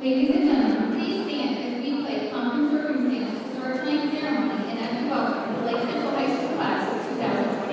Ladies and gentlemen, please stand as we play Pomp and Circumstance to start tonight's ceremony and as we welcome the Lake Central High School class of 2022.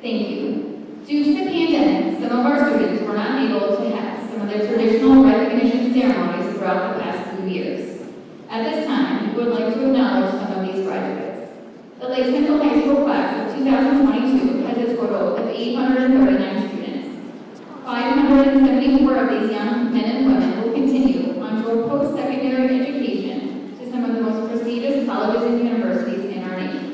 Thank you. Due to the pandemic, some of our students were not able to have some of their traditional recognition ceremonies throughout the past few years. At this time, we would like to acknowledge some of these graduates. The Lake Central High School class of 2022 has a total of 839 students. 574 of these young men and women will continue on to a post-secondary education to some of the most prestigious colleges and universities in our nation.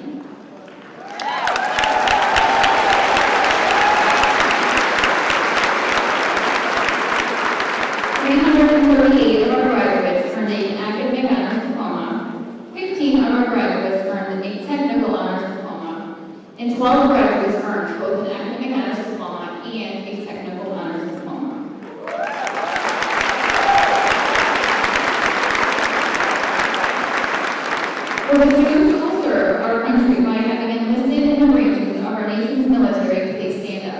338 of our graduates earned an academic honors diploma, 15 of our graduates earned a technical honors diploma, and 12 graduates earned both an academic honors diploma and a technical honors diploma. For the students who will serve our country by having enlisted in the branches of our nation's military, please stand up.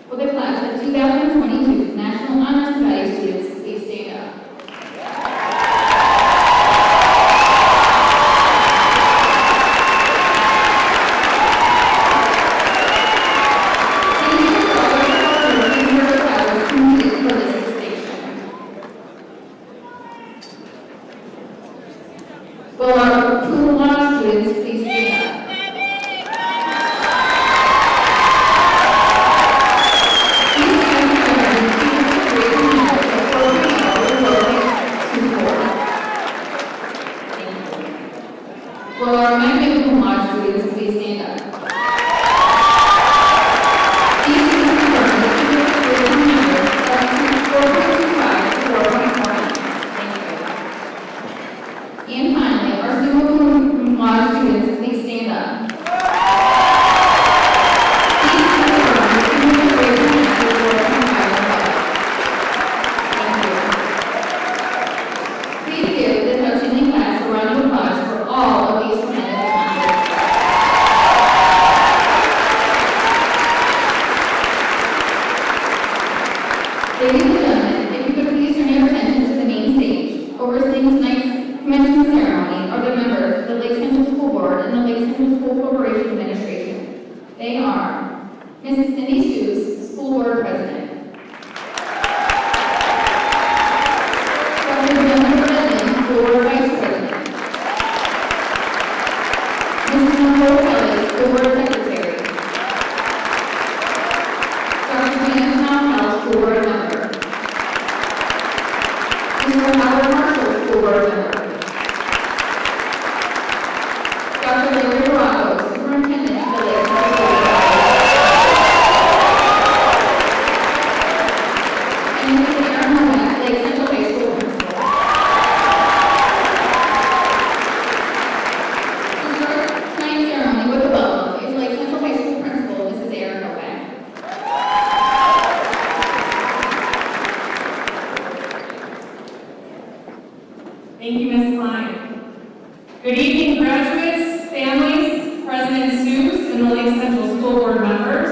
Will the class of 2022 National Honor Society students please stand up? Thank you for all your hard work and your efforts completed for this distinction. Will our Cum Laude students please stand up? Will our magna cum laude students please stand up? These students earned the cumulative rating number of 4.25 to 4.49. Thank you. And finally, our summa cum laude students please stand up. These students earned the cumulative rating number of 4.5. Thank you. Please give this outstanding class a round of applause for all of these tremendous accomplishments. Ladies and gentlemen, if you could please turn your attention to the main stage. Overseeing tonight's commencement ceremony are the members of the Lake Central School Board and the Lake Central School Corporation Administration. They are Mrs. Cindy Seuss, School Board President. Dr. Jennifer Edmonds, School Board Vice President. Mrs. Nicole Kelly, School Board Secretary. Dr. Janice Knopfel, School Board Member. Mr. Howard Marshall, School Board Member. Dr. Larry Baracco, Superintendent of the Lake Central School Board. And Mrs. Erin Homan, Lake Central High School Principal. To start tonight's ceremony with a welcome is Lake Central High School Principal, Mrs. Erin Homan. Thank you, Ms. Klein. Good evening, graduates, families, President Seuss, and the Lake Central School Board members,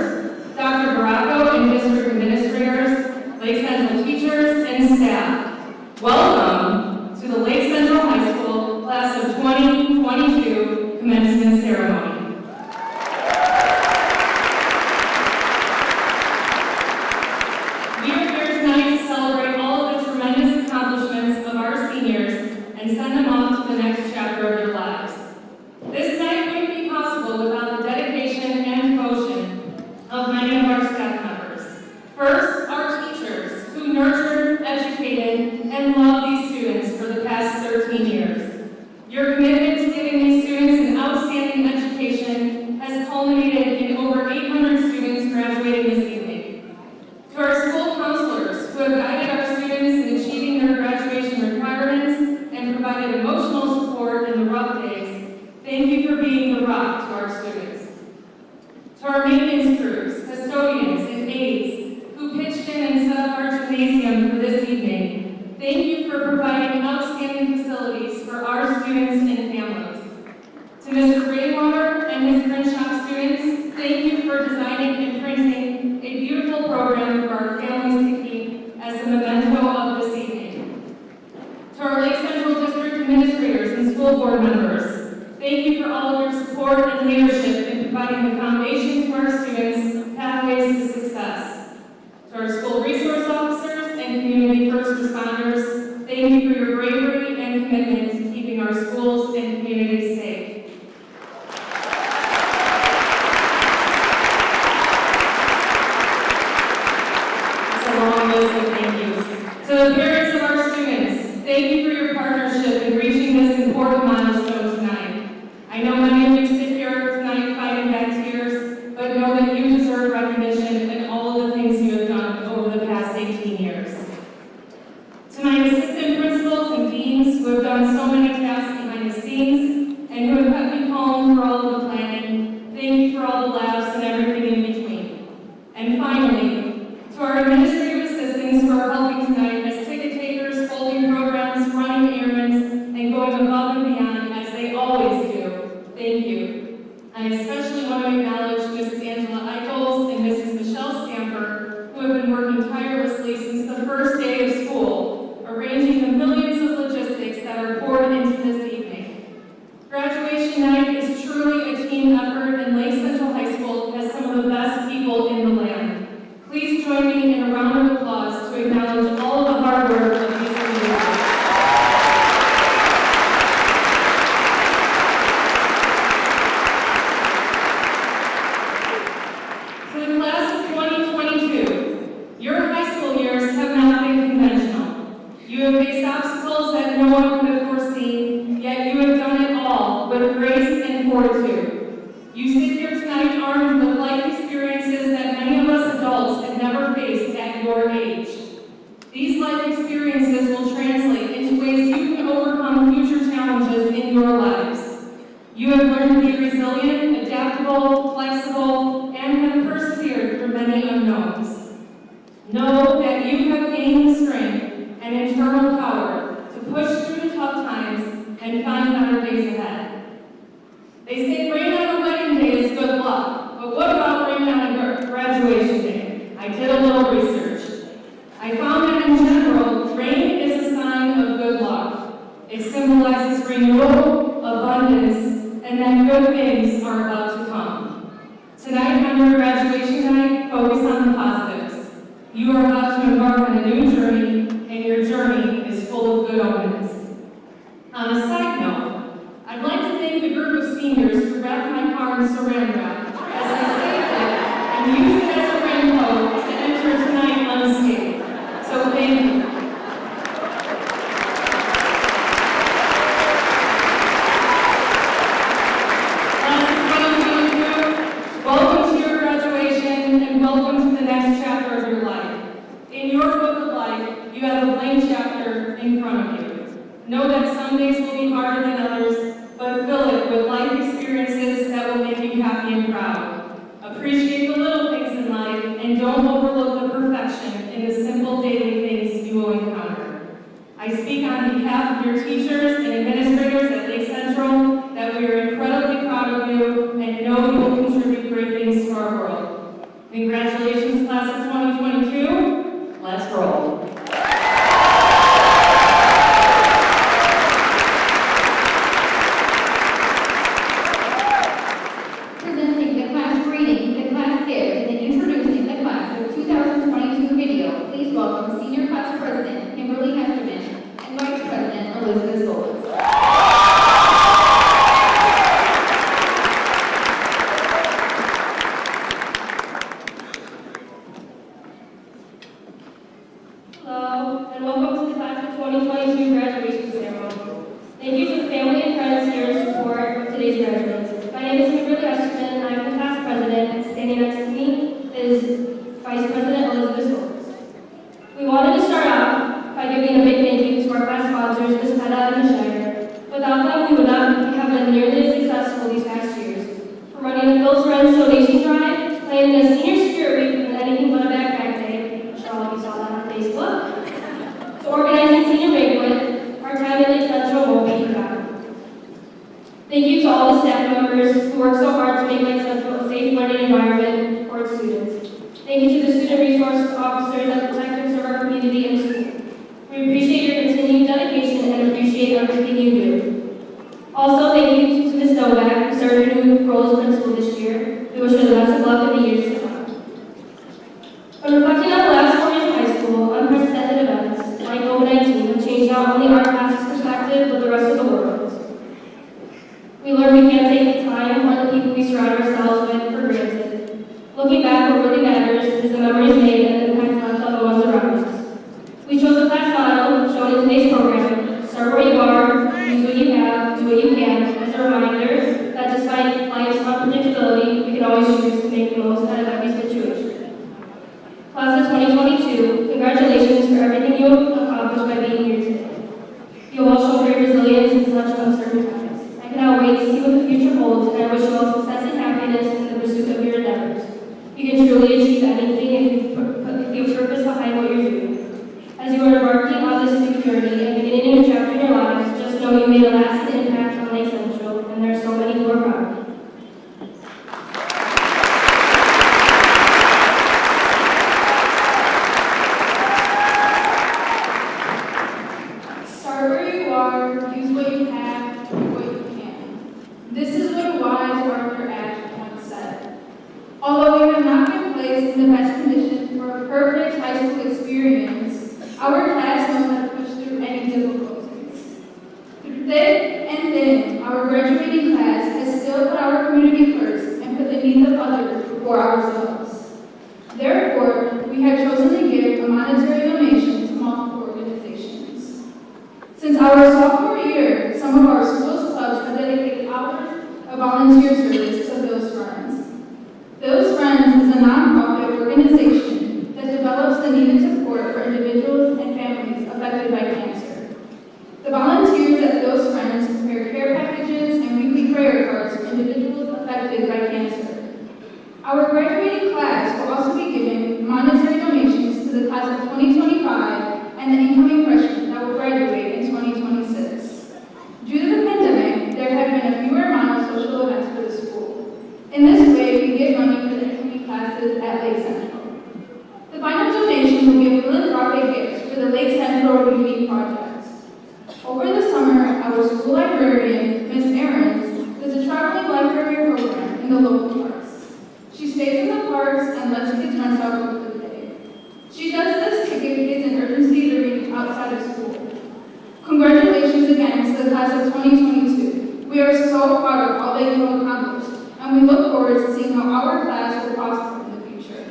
Dr. Baracco and district administrators, Lake Central teachers, and staff. Welcome to the Lake Central High School Class of 2022 Commencement Ceremony. We are here tonight to celebrate all of the tremendous accomplishments of our seniors and send them off to the next chapter of their lives. This night wouldn't be possible without the dedication and devotion of many of our staff members. First, our teachers, who nurtured, educated, and loved these students for the past 13 years. Your commitment to giving these students an outstanding education has culminated in over 800 students graduating this evening. To our school counselors, who have guided our students in achieving their graduation requirements and provided emotional support in the rough days, thank you for being the rock to our students. To our maintenance crews, custodians, and aides who pitched in and set up our gymnasium for this evening, thank you for school board members. Thank you for all of your support and leadership in providing the foundation to our students' pathways to success. To our school resource officers and community first responders, thank you for your bravery and commitment to keeping our schools and communities safe. It's a long list of thank yous. To the parents of our students, thank you for your partnership in reaching this important milestone tonight. I know many of you sit here tonight fighting back tears, but know that you deserve recognition and all of the things you have done over the past 18 years. To my assistant principals and deans who have done so many tasks behind the scenes and who have kept me calm for all of the planning, thank you for all the laughs and everything in between. And finally, to our administrative assistants who are helping tonight as ticket takers, holding programs, running errands, and going above and beyond as they always do, thank you. I especially want to acknowledge Mrs. Angela Eichels and Mrs. Michelle Stamper, who have been working tirelessly since the first day of school, arranging the millions of logistics that are poured into this evening. Graduation night is truly a team effort, and Lake Central High School has some of the best people in the land. Please join me in a round of applause to acknowledge all of the hard work of these individuals. To the class of 2022, your high school years have not been conventional. You have faced obstacles that no one could have foreseen, yet you have done it all with grace and fortitude. You sit here tonight armed with life experiences that many of us adults have never faced at your age. These life experiences will translate into ways you can overcome future challenges in your lives. You have learned to be resilient, adaptable, flexible, and have persevered through many unknowns. Know that you have gained the strength and internal power to push through the tough times and find better days ahead. They say rain on a wedding day is good luck, but what about rain on a graduation day? I did a little research. I found that in general, rain is a sign of good luck. It symbolizes renewal, abundance, and that good things are about to come. Tonight on your graduation night, focus on the positives. You are about to embark on a new journey, and your journey is full of good omens. On a side note, I'd like to thank the group of seniors who wrapped my car in saran wrap as I saved it and used it as a raincoat to enter tonight unscathed. So thank you. Class of 2022, welcome to your graduation and welcome to the next chapter of your life. In your book of life, you have a blank chapter in front of you. Know that some days will be harder than others, but fill it with life experiences that will make you happy and proud. Appreciate the little things in life and don't overlook the perfection in the simple daily things you will encounter. I speak on behalf of your teachers and administrators at Lake Central that we are incredibly proud of you and know you will contribute great things to our world. Congratulations, class of 2022. Let's roll. Presenting the class greeting, the class gift, and introducing the class of 2022 video, please welcome Senior Class President Kimberly Hesterman and Vice President Elizabeth Solis. Hello, and welcome to the class of 2022 graduation ceremony. Thank you to the family and friends here in support of today's graduates. My name is Kimberly Hesterman, and I'm the class president, and standing next to me is Vice President Elizabeth Solis. We wanted to start off by giving a big thank you to our class sponsors, Ms. Petta and Ms. Shire. Without them, we would not have been nearly as successful these past years. From running the Phil's Friends donation drive, planning a senior spirit week with anything but a backpack day, I'm sure all of you saw that on Facebook, to organizing senior banquet, our time at Lake Central won't be forgotten. Thank you to all the staff members who work so hard to make Lake Central a safe learning environment for its students. Thank you to the student resource officers that protect and serve our community and school. We appreciate your continued dedication and appreciate everything you do. develop in the years to come. When reflecting on the last 4 years of high school, unprecedented events like COVID-19 have changed not only our class's perspective, but the rest of the world. We learned we can't take the time or the people we surround ourselves with for granted. Looking back, what really matters is the memories made and the impacts left on the ones around us. We chose the class motto shown in today's program: start where you are, use what you have, do what you can, as a reminder that despite life's unpredictability, we can always choose to make the most out of every situation. Class of 2022, congratulations for everything you have accomplished by being here today. You all show great resilience in such uncertain times. I cannot wait to see what the future holds, and I wish you all success and happiness in the pursuit of your endeavors. You can truly achieve anything if you have purpose behind what you're doing. As you are embarking on this new journey and beginning a new chapter in your lives, just know you made a lasting impact on Lake Central, and there are so many who are proud of you. Start where you are, use what you have, do what you can. This is what a wise Arthur Ashe once said. Although we have not been placed in the best condition for a perfect high school experience, our class knows how to push through any difficulties. Through thick and thin, our graduating class has still put our community first and put the needs of others before ourselves. Therefore, we have chosen to give a monetary donation to multiple organizations. Since our sophomore year, some of our school's clubs have dedicated hours of volunteer service to Bill's Friends. Bill's Friends is a nonprofit organization that develops the needed support for individuals and families affected by cancer. The volunteers at Bill's Friends prepare care packages and weekly prayer cards for individuals affected by cancer. Our graduating class will also be giving monetary donations to the class of 2025 and the incoming freshmen that will graduate in 2026. Due to the pandemic, there have been a fewer amount of social events for the school. In this way, we give money for the incoming classes at Lake Central. The final donation will be a philanthropic gift for the Lake Central Community Project. Over the summer, our school librarian, Ms. Ahrens, does a traveling library program in the local parks. She stays in the parks and lets kids rent out for the day. She does this to give kids an urgency to read outside of school. Congratulations again to the class of 2022. We are so proud of all that you have accomplished, and we look forward to seeing how our class will prosper in the future.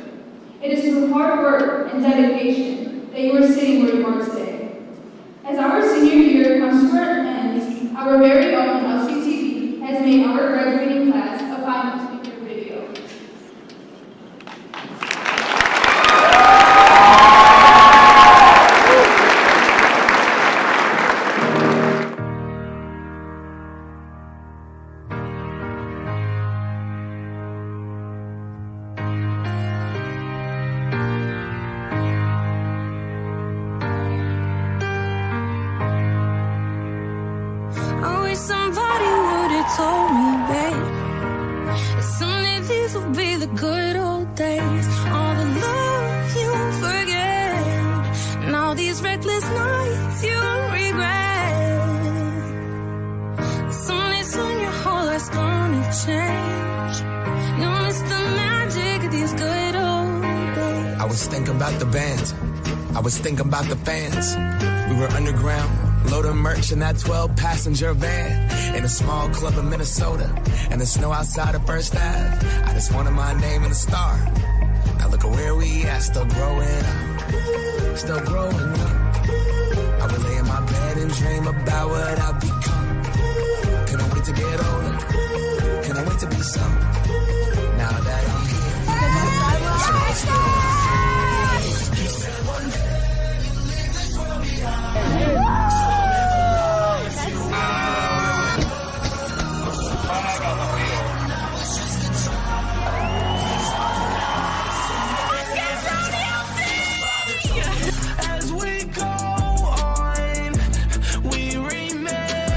It is through hard work and dedication that you are sitting where you are today. As our senior year comes to an end, our very own LCTV has made our graduating class a final speaker video. I wish somebody would have told me, babe, that someday these will be the good old days. All the love you forget, and all these reckless nights you regret. Someday soon your whole life's gonna change. You'll miss the magic of these good old days. I was thinking about the band, I was thinking about the fans. We were underground, loading merch in that 12-passenger van in a small club in Minnesota, and the snow outside of First Ave. I just wanted my name in the star. Now look at where we at, still growing up, still growing up. I would lay in my bed and dream about what I've become. Couldn't wait to get older, couldn't wait to be some. Now that I'm here, I should be still. As we go on, we remain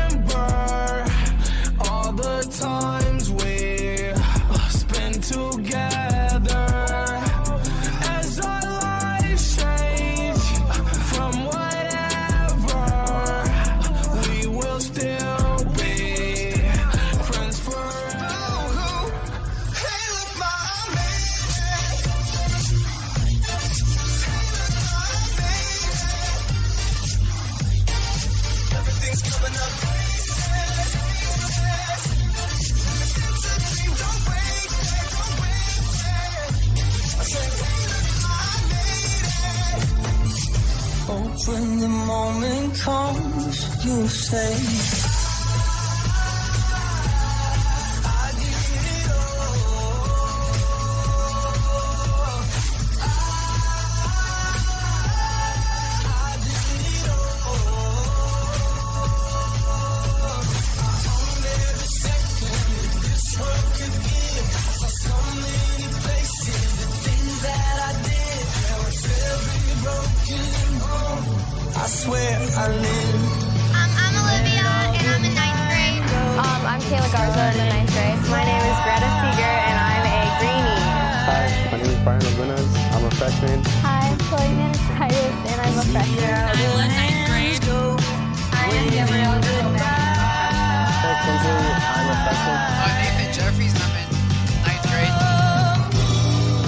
moment comes, you'll say, I did it all. I did it all. On every second, this world could give. I saw so many places, the things that I did. Now it's every broken home. I swear I live. I'm Olivia, and I'm in 9th grade. I'm Kayla Garza in the 9th grade. My name is Greta Seeger, and I'm a greenie. Hi, my name is Brian Lagunas. I'm a freshman. Hi, I'm Chloe Maniskitis, and I'm a freshman. I'm in 9th grade. I am Gabrielle Goodman. Hi, Kinsley. I'm a freshman. I'm Nathan Jeffries, and I'm in 9th grade.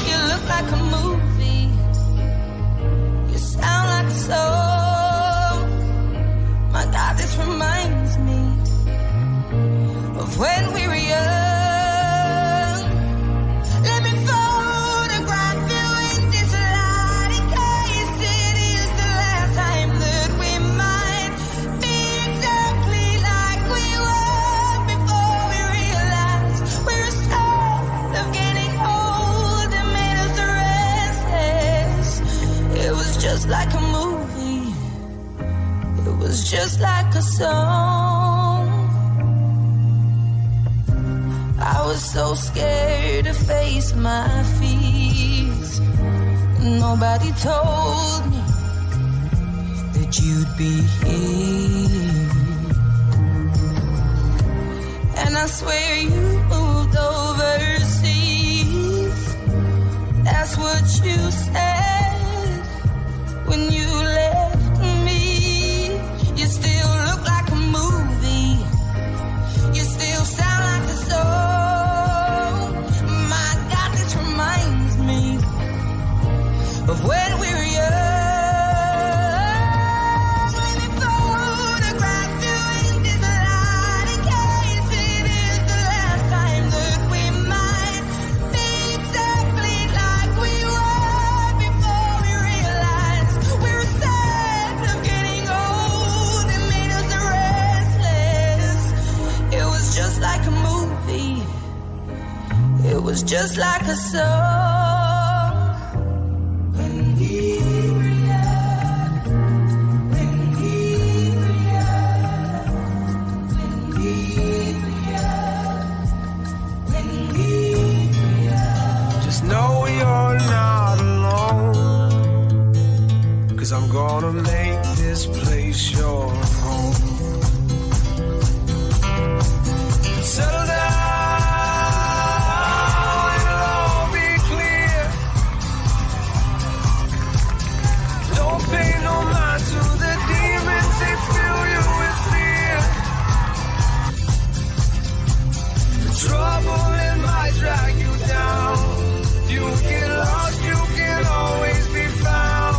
You look like a movie. You sound like a song. My God, this reminds me of when we were young. Let me photograph you in this light in case it is the last time that we might be exactly like we were before we realized we're scared of getting old and made us restless. It was just like a movie. It was just like a song. I was so scared to face my fears. Nobody told me that you'd be here. And I swear you moved overseas. That's what you said when you left me. You still look like a movie. You still sound like a song. My God, this reminds me of when we were young. Let me photograph you in this light in case it is the last time that we might be exactly like we were before we realized we were sad of getting old and made us restless. It was just like a movie. It was just like a song. When we were young, when we were young, when we were young, when we were young. Just know you're not alone, 'cause I'm gonna make this place your home. Settle down, it'll all be clear. Don't pay no mind to the demons, they fill you with fear. The trouble, it might drag you down. You get lost, you can always be found.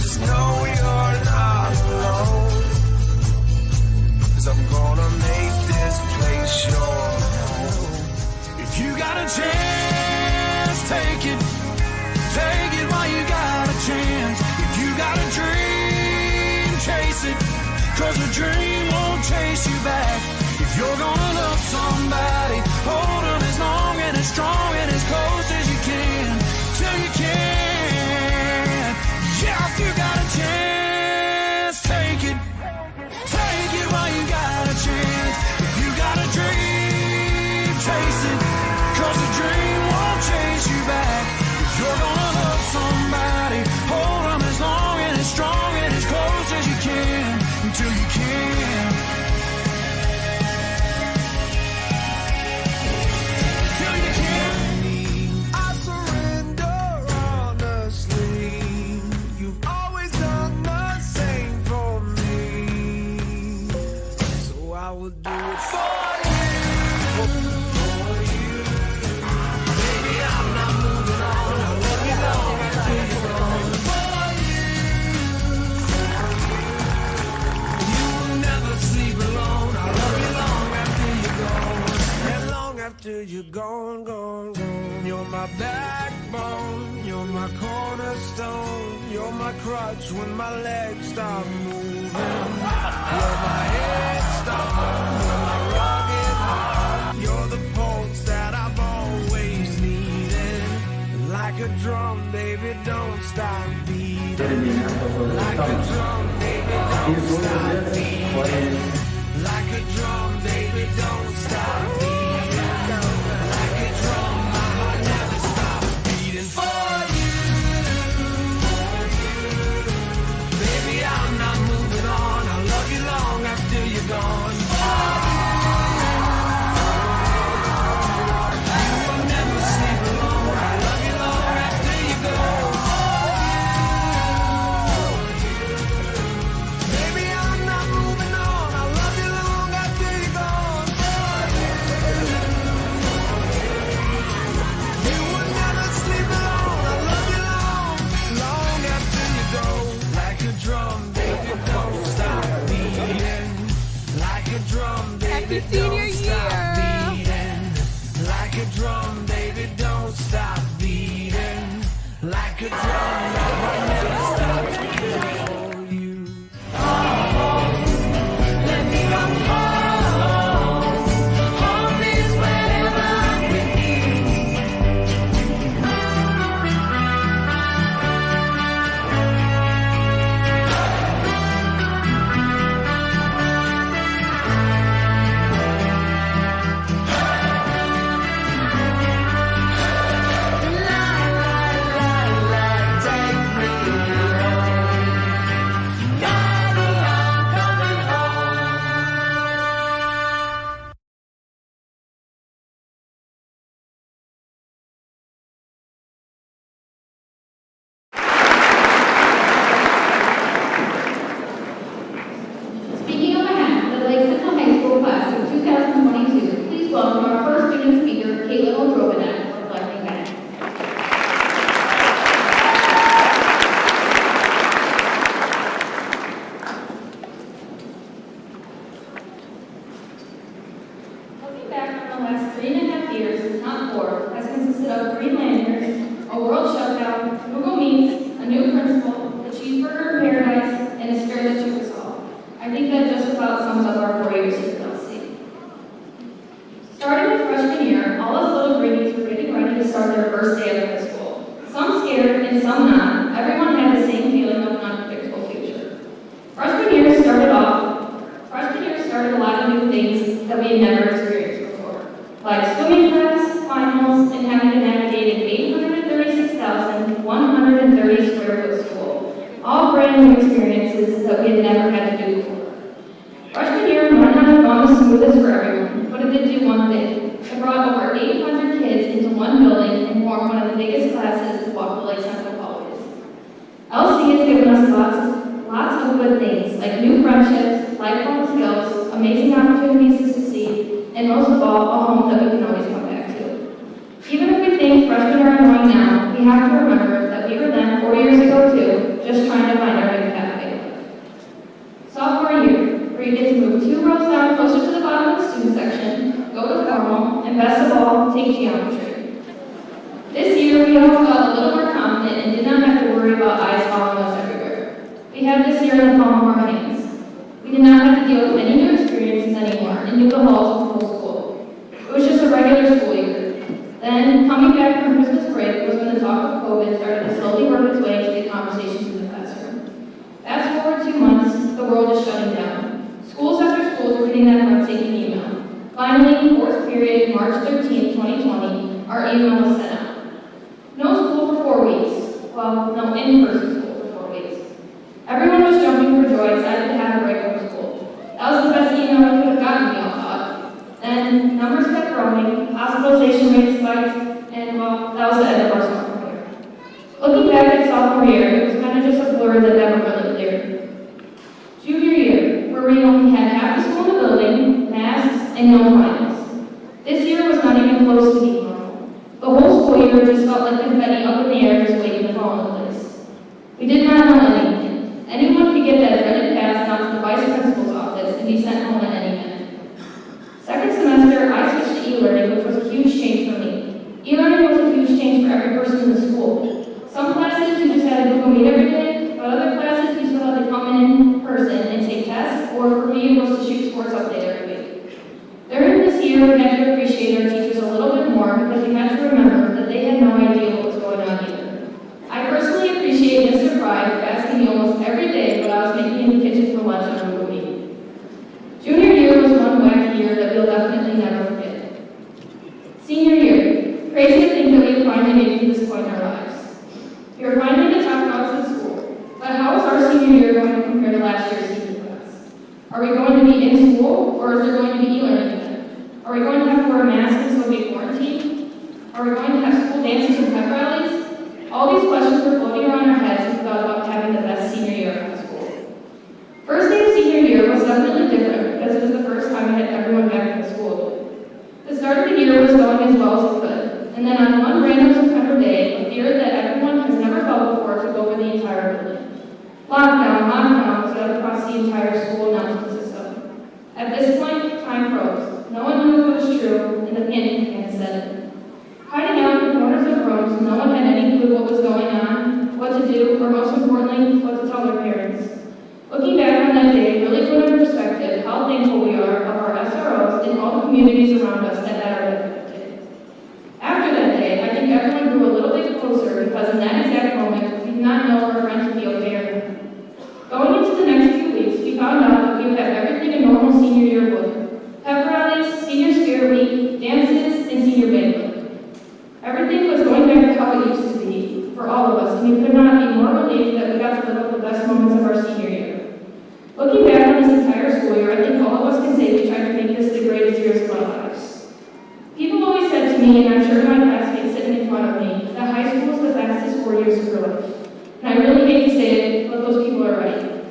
Just know you're not alone, 'cause I'm gonna make this place your home. If you got a chance, take it. Take it while you got a chance. If you got a dream, chase it. 'Cause a dream won't chase you back. If you're gonna love somebody, hold them as long and as strong and as close as you can, till you can. Yeah, if you got a chance, take it. Take it while you got a chance. If you got a dream, chase it. 'Cause a dream won't chase you back. If you're gonna love somebody, hold them as long and as strong and as close as you can, until you can. Till you can. I surrender honestly. You've always done the same for me, so I will do it for you. For you. Baby, I'm not moving on. I love you long after you're gone. For you. You will never sleep alone. I love you long after you're gone. And long after you're gone, gone, gone. Your You're my backbone, you're my cornerstone, you're my crutch when my legs stop moving. You're my head start, you're my rugged heart, you're the pulse that I've always needed. Like a drum, baby, don't stop beating. Like a drum, baby, don't stop beating. Like a drum, baby, don't stop beating. Like a drum, my heart never stops beating for you. Baby, I'm not moving on. I'll love you long after you're gone. You will never sleep alone. I'll love you long after you go. Baby, I'm not moving on. I'll love you long after you're gone. You will never sleep alone. I'll love you long after you go. Like a drum, baby, don't stop beating. Like a drum, baby, don't stop beating. Like a drum, baby, don't stop beating. Like a drum, my heart never stops beating for you. Let me come home. Home is wherever I'm with you. Speaking on behalf of the Lake Central High School class of 2022, please welcome our first student speaker, Caitlin O'Drobanek, for collecting benefits. Looking back on the last 3.5 years, if not 4, has consisted of Green Lanterns, a world shutdown, Google Meets, a new principal, the cheeseburger in paradise, and a scare that shook us all. I think that just about sums up our 4 years here at LC. Starting with freshman year, all us little greenies were getting ready to start their first day of high school. Some scared and some not. Everyone had the same feeling of an unpredictable future. Freshman year started a lot of new things that we had never experienced before, like swimming class, finals, and having to navigate an 836,130 square foot school. All brand new experiences that we had never had to do before. Freshman year might not have gone as smooth as for everyone, but it did do one thing. It brought over 800 kids into one building and formed one of the biggest classes to walk the Lake Central hallways. LC has given us lots of good things, like new friendships, lifelong skills, amazing opportunities to succeed, and most of all, a home that we can always come back to. Even if we think freshmen are annoying now, we have to remember that we were then 4 years ago too, just trying to find our new pathway. Sophomore year, where you get to move 2 rows down closer to the bottom of the student section, go to formal, and best of all, take geometry. This year, we all felt a little more confident and did not have to worry about eyes following us everywhere. We had this year in the palm of our hands. We did not have to deal with any new experiences anymore and knew the halls of full school. It was just a regular school year. Then, coming back from Christmas break was when the talk of COVID started to slowly work its way into the conversations in the classroom. Fast forward 2 months, the world is shutting down. Schools after schools are getting that heartbreaking email. Finally, 4th period, March 13, 2020, our email was sent out. No school for 4 weeks. Well, no in-person school for 4 weeks. Everyone was jumping for joy, excited to have a break from school. That was the best email we could have gotten, we all thought. Then, numbers kept growing, hospitalization rates spiked, and well, that was the end of our sophomore year. Looking back at sophomore year, it was kind of just a blur that never really cleared. Junior year, where we only had half the school in the building, masks, and no finals. This year was not even close to being normal. The whole school year just felt like confetti up in the air just waiting to fall into place. We did not know anything. Anyone could get that dreaded pass down to the vice principal's office and be sent home at any minute. Second semester, I switched to e-learning, which was a huge change for me. E-learning was a huge change New Eagles to Shoot Sports update every week. During this year, we had to appreciate our teachers a little bit more because we had to remember that they had no idea what was going on either. I personally appreciate Mr. Fry for asking me almost every day what I was making in the kitchen for lunch on Google Meet. Junior year was one wacky year that we'll definitely never forget. Senior year, crazy to think that we have finally made it to this point in our lives. We are finally the top dogs in school, but how is our senior year going to compare to last year's senior class? Are we going to be in school, or is there going to be e-learning again? Are we going to have to wear a mask and still be quarantined? Are we going to have school dances and pep rallies? All these questions were floating around our heads as we thought about having the best senior year of high school. First day of senior year was definitely different because it was the first time we had everyone back in school. The start of the year was going as well as it could, and then on one random September day, a fear that everyone has never felt before took over the entire building. Lockdown was out across the entire school announcement system. At this point, time froze. No one knew if it was true, and the panic began to set in. Hiding out in corners of rooms, no one had any clue what was going on, what to do, or most importantly, what to tell their parents. Looking back on that day really put into perspective how thankful we are of our SROs and all the communities around us that had our back that day. After that day, I think everyone grew a little bit closer because in that exact moment, we did not know if our friends would be okay or not. Going into the next few weeks, we found out that we would have everything a normal senior year would. Pep rallies, senior spirit week, dances, and senior banquet. Everything was going back to how it used to be for all of us, and we could not be more relieved that we got to live up the best moments of our senior year. Looking back on this entire school year, I think all of us can say we tried to make this the greatest years of our lives. People always said to me, and I'm sure my classmates sitting in front of me, that high school is the fastest 4 years of your life. And I really hate to say it, but those people are right.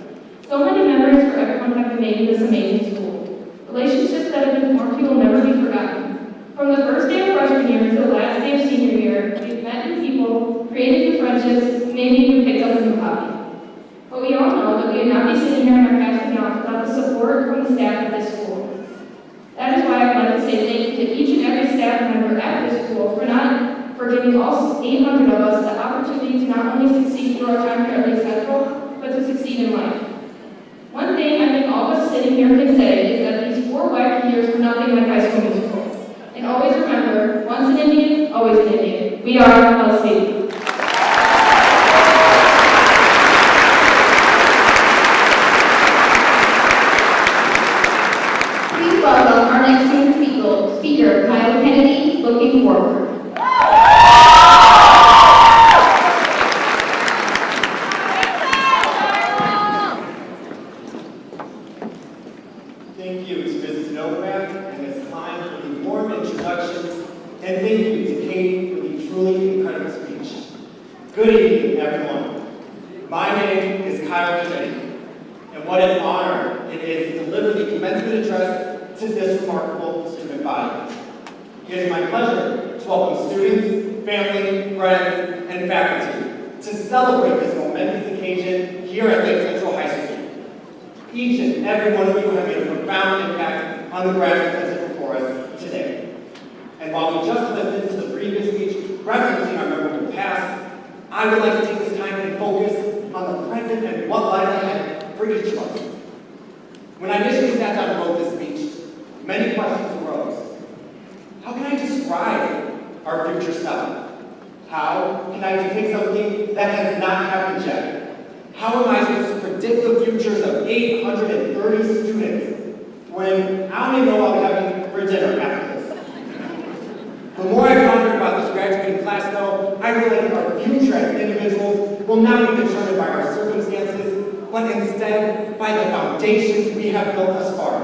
So many memories for everyone have been made in this amazing school. Relationships that have been formed will never be forgotten. From the first day of freshman year to the last day of senior year, we've met new people, created new friendships, maybe even picked up a new hobby. But we all know that we would not be sitting here in our classroom now without the support from the staff at this school. That is why I'd like to say thank you to each and every staff member at this school for giving all 800 of us the opportunity to not only succeed through our time here at Lake Central, but to succeed in life. One thing I think all of us sitting here can say is that these 4 wacky years were nothing like high school musical. And always remember, once an Indian, always an Indian. We are LC. Please welcome our next student speaker, Kyle Kennedy, looking forward. Thank you to Mrs. Novak, and it's time for the warm introductions, and thank you to Katie for the truly incredible speech. Good evening, everyone. My name is Kyle Kennedy, and what an honor it is to deliver the commencement address to this remarkable student body. It is my pleasure to welcome students, family, friends, and faculty to celebrate this momentous occasion here at Lake Central High School. Each and every one of you have made a profound impact on the graduates that sit before us today. And while we just listened to the previous speech referencing our memorable past, I would like to take this time and focus on the present and what lies ahead for each of us. When I initially sat down and wrote this speech, many questions arose. How can I describe our future self? How can I depict something that has not happened yet? How am I supposed to predict the futures of 830 students when I don't even know what I'm having for dinner after this? The more I ponder about this graduating class, though, I realize that our future as individuals will not be determined by our circumstances, but instead by the foundations we have built thus far.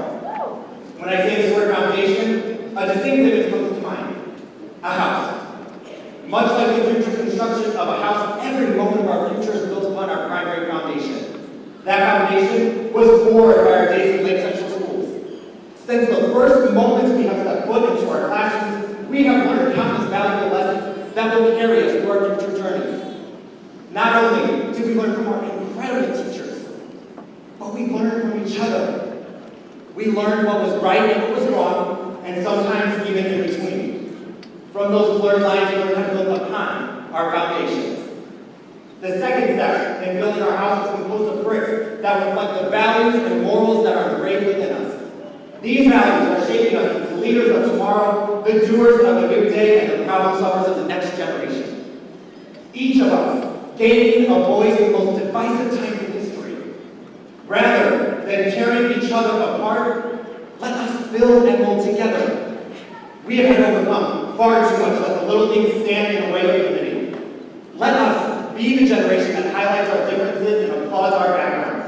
When I say this word foundation, a distinct image comes to mind: a house. Much like the future construction of a house, every moment of our future is built upon our primary foundation. That foundation was forged by our days in Lake Central schools. Since the first moments we have set foot into our classrooms, we have learned countless valuable lessons that will carry us through our future journeys. Not only did we learn from our incredible teachers, but we learned from each other. We learned what was right and what was wrong, and sometimes even in between. From those blurred lines, we learned how to build upon our foundations. The second step in building our house is composed of bricks that reflect the values and morals that are engraved within shaping us into the leaders of tomorrow, the doers of the new day, and the problem solvers of the next generation. Each of us gaining a voice in the most divisive times in history. Rather than tearing each other apart, let us build and mold together. We have had to overcome far too much, let the little things stand in the way of unity. Let us be the generation that highlights our differences and applauds our backgrounds.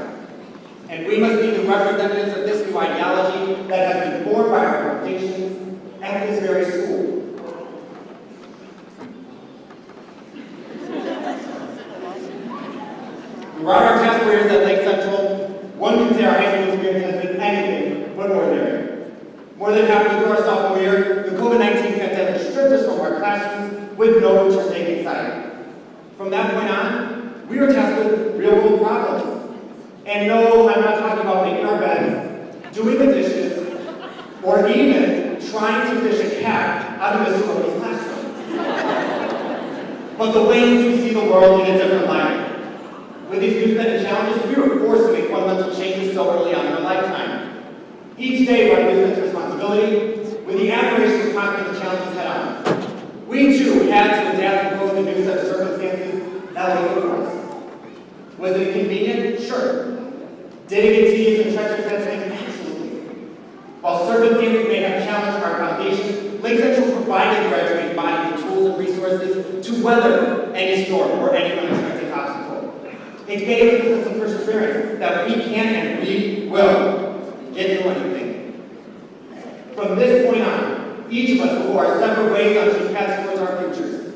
And we must be the representatives of this new ideology that has been formed by our foundations at this very school. Throughout our past careers at Lake Central, one can say our high school experience has been anything but ordinary. More than halfway through our sophomore year, the COVID-19 pandemic stripped us from our classrooms with no return date in sight. From that point on, we were tasked with real-world problems. And no, I'm not talking about making our beds, doing the dishes, or even trying to fish a cat out of Mr. Roby's classroom. But the way in which we see the world in a different light. With these new set of challenges, we were forced to make fundamental changes so early on in our lifetime. Each day brought a new sense of responsibility, with the admiration of conquering the challenges head on. We too had to adapt and cope with the new set of circumstances that lay before us. Was it inconvenient? Sure. Did it get tedious and treacherous at times? Absolutely. While circumstances may have challenged our foundations, Lake Central provided the graduating body the tools and resources to weather any storm or any unexpected obstacle. It gave us a sense of perseverance that we can and we will get through anything. From this point on, each of us will go our separate ways on two paths towards our futures.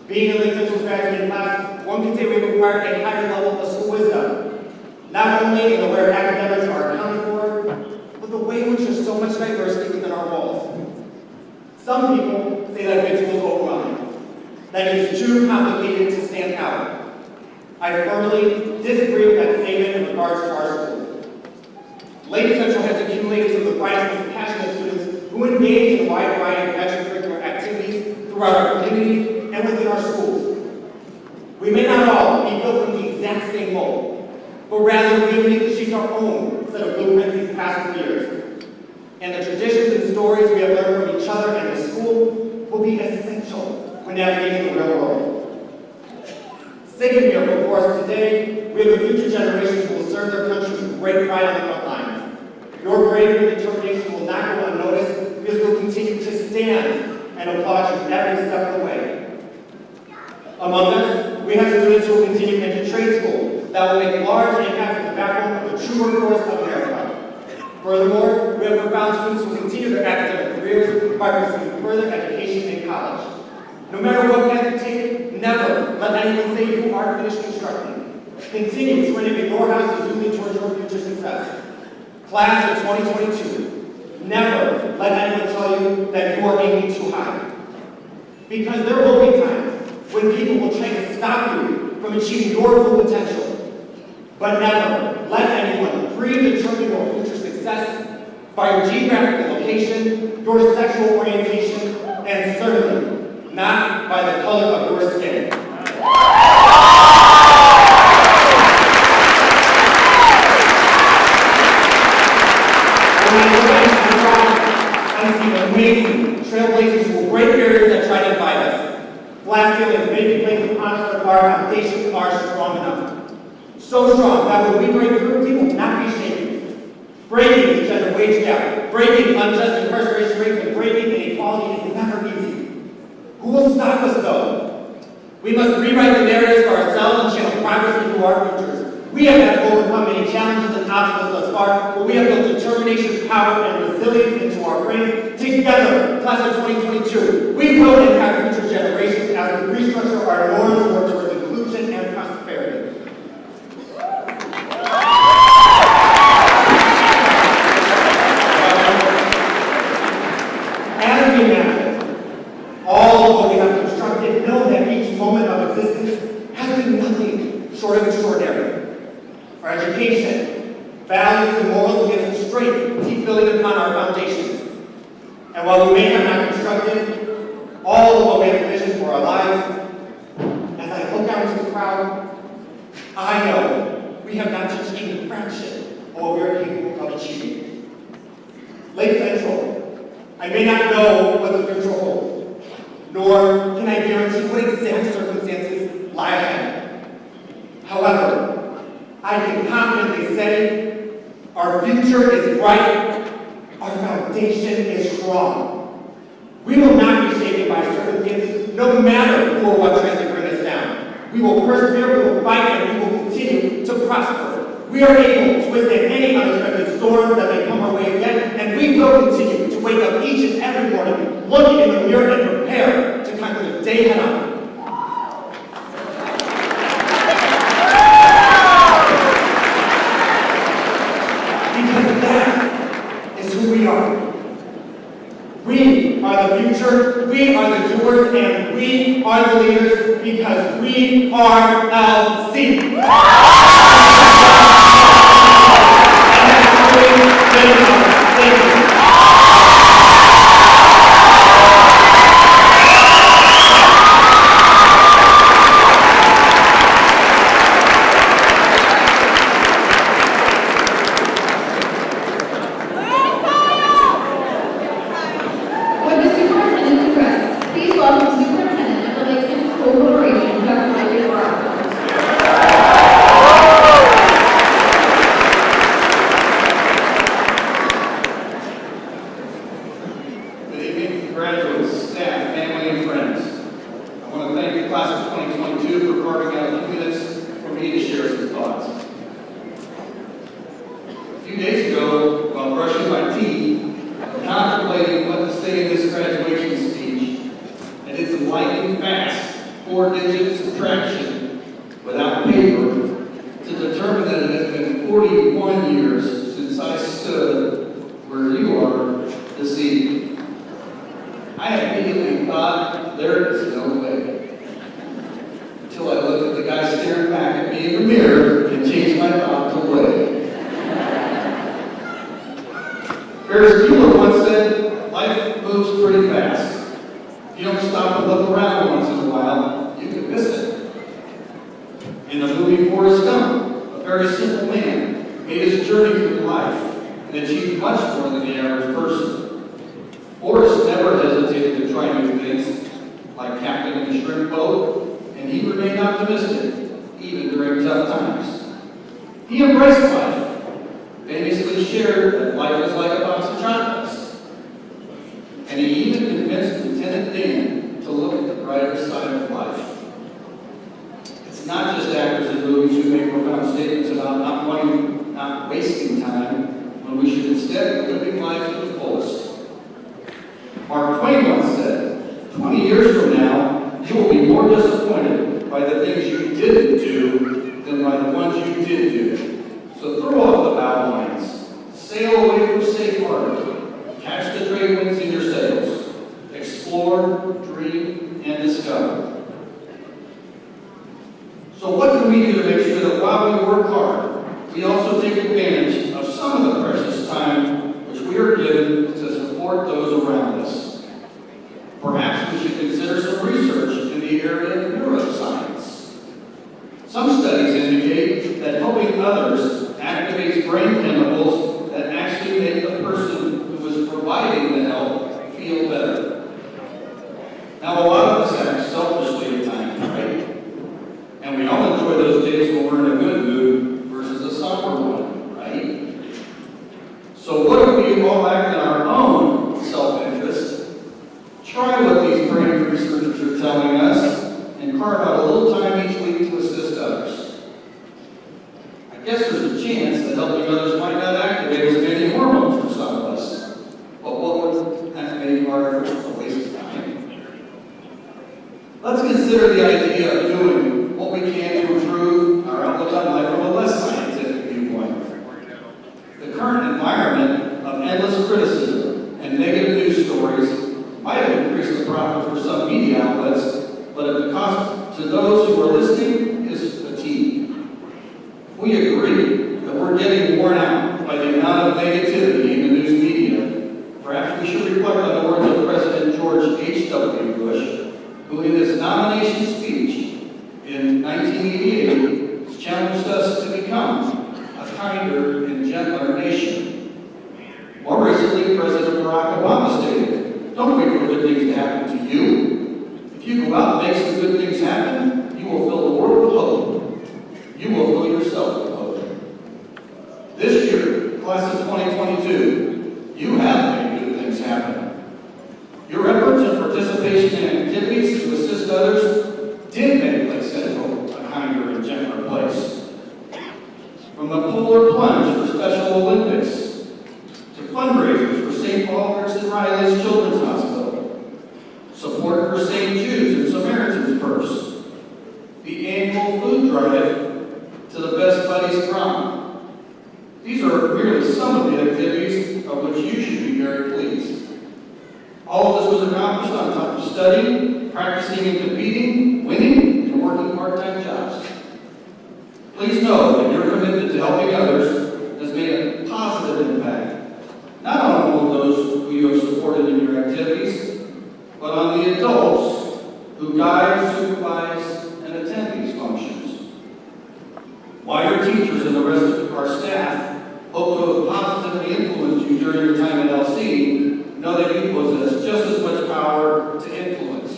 Being in Lake Central's graduating class, one can say we've acquired a higher level of school wisdom, not only in the way our academics are accounted for, but the way in which there's so much diversity within our walls. Some people say that grade school is overwhelming, that it is too complicated to stand out. I firmly disagree with that statement in regards to our schools. Lake Central has accumulated some of the brightest and passionate students who engage in a wide variety of extracurricular activities throughout our communities and within our schools. We may not all be built from the exact same mold, but rather we have uniquely shaped our own set of blueprints these past 3 years. And the traditions and stories we have learned from each other and the school will be essential when navigating the real world. Sitting here before us today, we have a future generation who will serve their country with great pride on the front lines. Your bravery and determination will not go unnoticed because we'll continue to stand and applaud you every step of the way. Among us, we have students who will continue into trade school that will make large impacts in the backbone of the true workforce of America. Furthermore, we have profound students who will continue their academic careers by pursuing further education in college. No matter what path you take, never let anyone say you are finished constructing. Continue to renovate your house as you lead towards your future success. Class of 2022, never let anyone tell you that you are aiming too high. Because there will be times when people will try to stop you from achieving your full potential. But never let anyone predetermine your future success by your geographical location, your sexual orientation, and certainly not by the color of your skin. When I look at the crowd, I see amazing trailblazers who will break barriers that try to divide us. Glass ceilings may be placed upon us, but our foundations are strong enough. So strong that when we break through, we will not be shaken. Breaking the gender wage gap, breaking unjust incarceration rates, and breaking inequality is never easy. Who will stop us, though? We must rewrite the narratives for ourselves and channel progress into our futures. We have had to overcome many challenges and obstacles thus far, but we have built determination, power, and resilience into our brains. Together, class of 2022, we will impact future generations as we restructure our norms towards inclusion and prosperity. As we imagine all of what we have constructed, know that each moment of existence has been nothing short of extraordinary. Our education, values, and morals give us the strength to keep building upon our foundations. And while we may have not constructed all of what we have envisioned for our lives, as I look out into the crowd, I know we have not touched even a fraction of what we are capable of achieving. Lake Central I may not know what the future holds, nor can I guarantee what exact circumstances lie ahead. However, I can confidently say our future is bright, our foundation is strong. We will not be shaken by circumstances, no matter who or what tries to bring us down. We will persevere, we will fight, and we will continue to prosper. We are able to withstand any unexpected storms that may come our way again, and we will continue to wake up each and every morning, looking in the mirror and prepare to conquer the day head on. Because that is who we are. We are the future, we are the doers, and we are the leaders because we are LC. Thank you. With the superintendent's address, please welcome Superintendent of the Lake City School Corporation, Dr. Michael Barrow. Good evening, graduates, staff, family, and friends. I want to thank the class of 2022 for carving out a few minutes for me to share some thoughts. A few days ago, while brushing my teeth, and contemplating what to say in this graduation speech, I did some lightning fast 4-digit subtraction without paper to determine that it has been 41 years since I stood where you are this evening. I immediately thought, there is no way. Until I looked at the guy staring back at me in the mirror and changed my thought to way. Ferris Bueller once said, life moves pretty fast. If you don't stop and look around once in a while, you can miss it. In the movie Forrest Gump, a very simple man made his journey through life and achieved much more than the average person. Forrest never hesitated to try new things, like captaining a shrimp boat, and he remained optimistic, even during tough times. He embraced life, famously shared that life is like a box of chocolates. And he even convinced Lieutenant Dan to look at the brighter side of life. It's not just actors in movies who make profound statements about not wasting time, when we should instead be living life to the fullest. Mark Twain once said, 20 years from now, you will be more disappointed by the things you didn't do than by the ones you did do. So throw off the bow lines, sail away from safe harbor, catch the trade winds in your sails, explore, dream, and discover. So what can we do to make sure that while we work hard, we also take advantage of some of the precious time which we are given to support those around us? Perhaps we should consider some research in the area of neuroscience. Some studies indicate that helping others activates brain chemicals that actually make the person who is providing the help feel better. Now, a lot of us act selfishly at times, right? And we all enjoy those days when we're in a good mood versus a somber one, right? So what if we all act in our own self-interest? Try what these brain researchers are telling us and carve out a little time each week to assist others. I guess there's a chance that helping others might not activate as many hormones for some of us. But what would that make our effort a waste of time? Let's consider the idea of doing what we can to improve our outlook on life from a less scientific viewpoint. The current environment of endless criticism and negative news stories might have increased the profit for some media outlets, but at the cost to those who are listening is fatigue. We agree that we're getting worn out by the amount of negativity in the news media. Perhaps we should reflect on the words of President George H.W. Bush, who in his nomination speech in 1988 challenged us to become a kinder and gentler nation. More recently, President Barack Obama stated, Don't wait for good things to happen to you. If you go out and make some good things happen, you will fill the world with hope. You will fill yourself with hope. This year, class of 2022, you have made good things happen. Your efforts and participation in activities to assist others did make Lake Central a kinder and gentler place. From the polar plunge for Special Olympics, to fundraisers for St. Paul's and Riley's Children's Hospital, support for St. Jude's and Samaritan's Purse, the annual food drive to the Best Buddies Prom. These are merely some of the activities of which you should be very pleased. All of this was accomplished on top of studying, practicing and competing, winning, and working part-time jobs. Please know that your commitment to helping others has made a positive impact, not on all of those who you have supported in your activities, but on the adults who guide, supervise, and attend these functions. While your teachers and the rest of our staff hope to have positively influenced you during your time at LC, know that you possess just as much power to influence,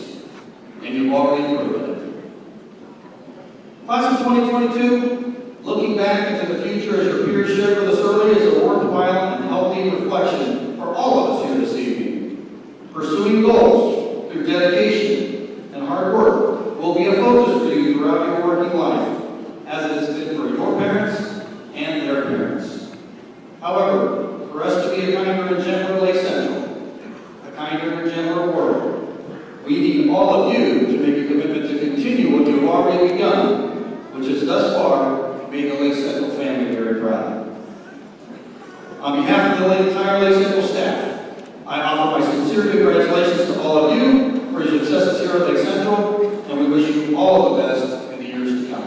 and you've already proven it. Class of 2022, looking back into the future as your peers shared with us earlier is a worthwhile and healthy reflection for all of us here this evening. Pursuing goals through dedication and hard work will be a focus for you throughout your working life, as it has been for your parents and their parents. However, for us to be a kinder and gentler Lake Central, a kinder and gentler world, we need all of you to make a commitment to continue what you've already begun, which has thus far made the Lake Central family very proud. On behalf of the entire Lake Central staff, I offer my sincere congratulations to all of you for your successes here at Lake Central, and we wish you all the best in the years to come.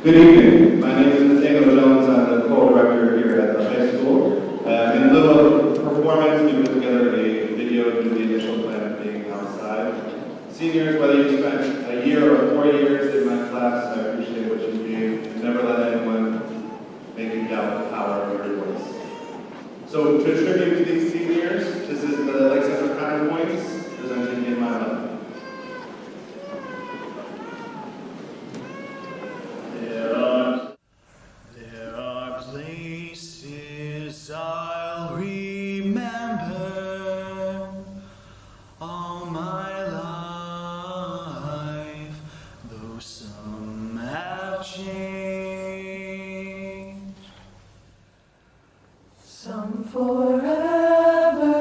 Good evening. My name is Nathaniel Jones. I'm the co-director here at the high school. In lieu of performance, we put together a video to the initial plan of being outside. Seniors, whether you spent a year or 4 years in my class, I appreciate what you gave, and never let anyone make you doubt the power of your voice. So to attribute to these seniors, this is the Lake Central Counterpoints presenting in my life. There are places I'll remember all my life, though some have changed, some forever,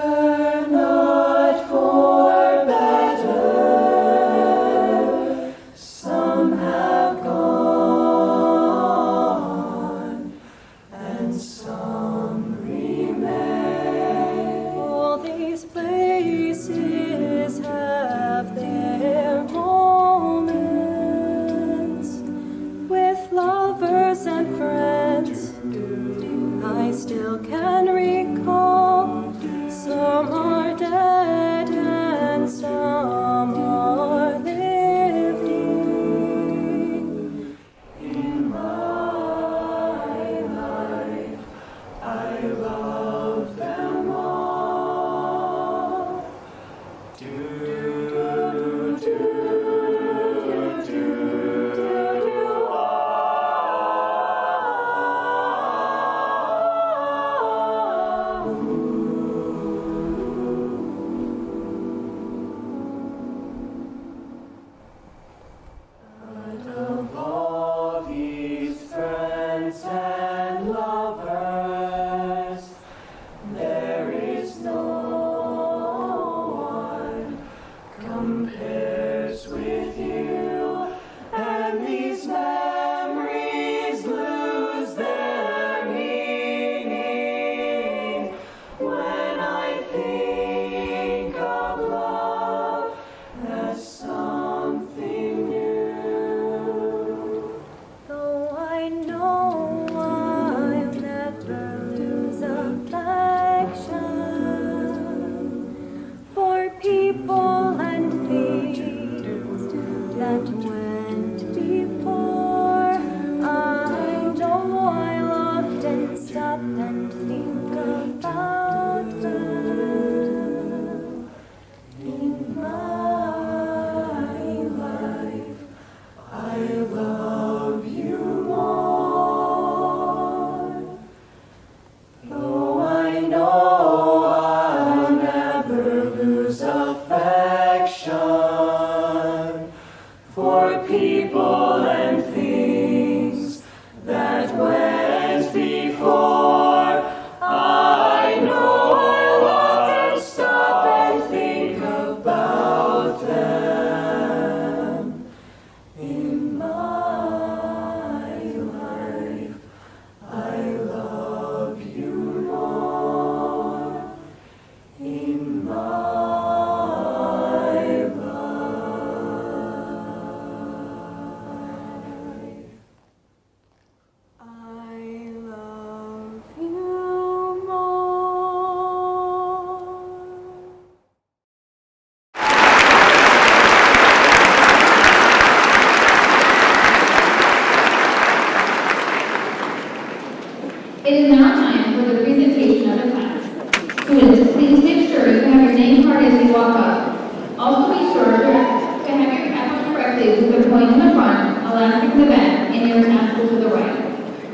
you to the point in the front, elastic in the back, and your tassel to the right.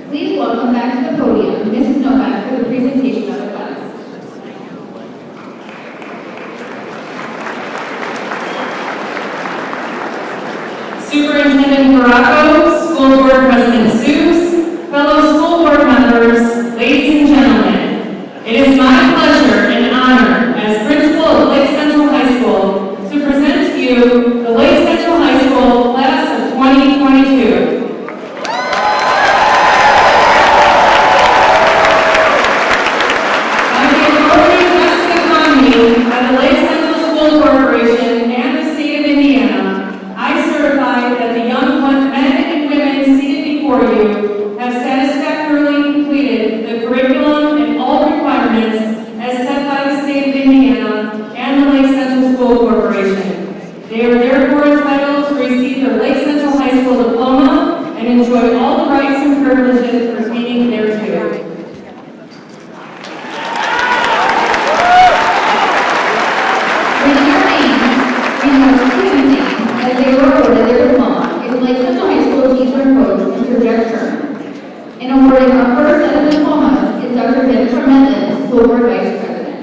Please welcome back to the podium Mrs. Novak for the presentation of the class. Superintendent Baracco, School Board President Seuss, fellow school board members, ladies and gentlemen, it is my pleasure and honor as principal of Lake Central High School to present to you the Lake Central High School class of 2022. By the appropriate vested upon me by the Lake Central School Corporation and the state of Indiana, I certify that the young men and women seated before you have satisfactorily completed the curriculum and all requirements as set by the state of Indiana and the Lake Central School Corporation. They are therefore entitled to receive their Lake Central High School diploma and enjoy all the rights and privileges pertaining thereto. As they were awarded their diploma is Lake Central High School teacher and coach, Mr. Jack Sherman. In awarding our first set of diplomas is Dr. Jennifer Mendon, School Board Vice President.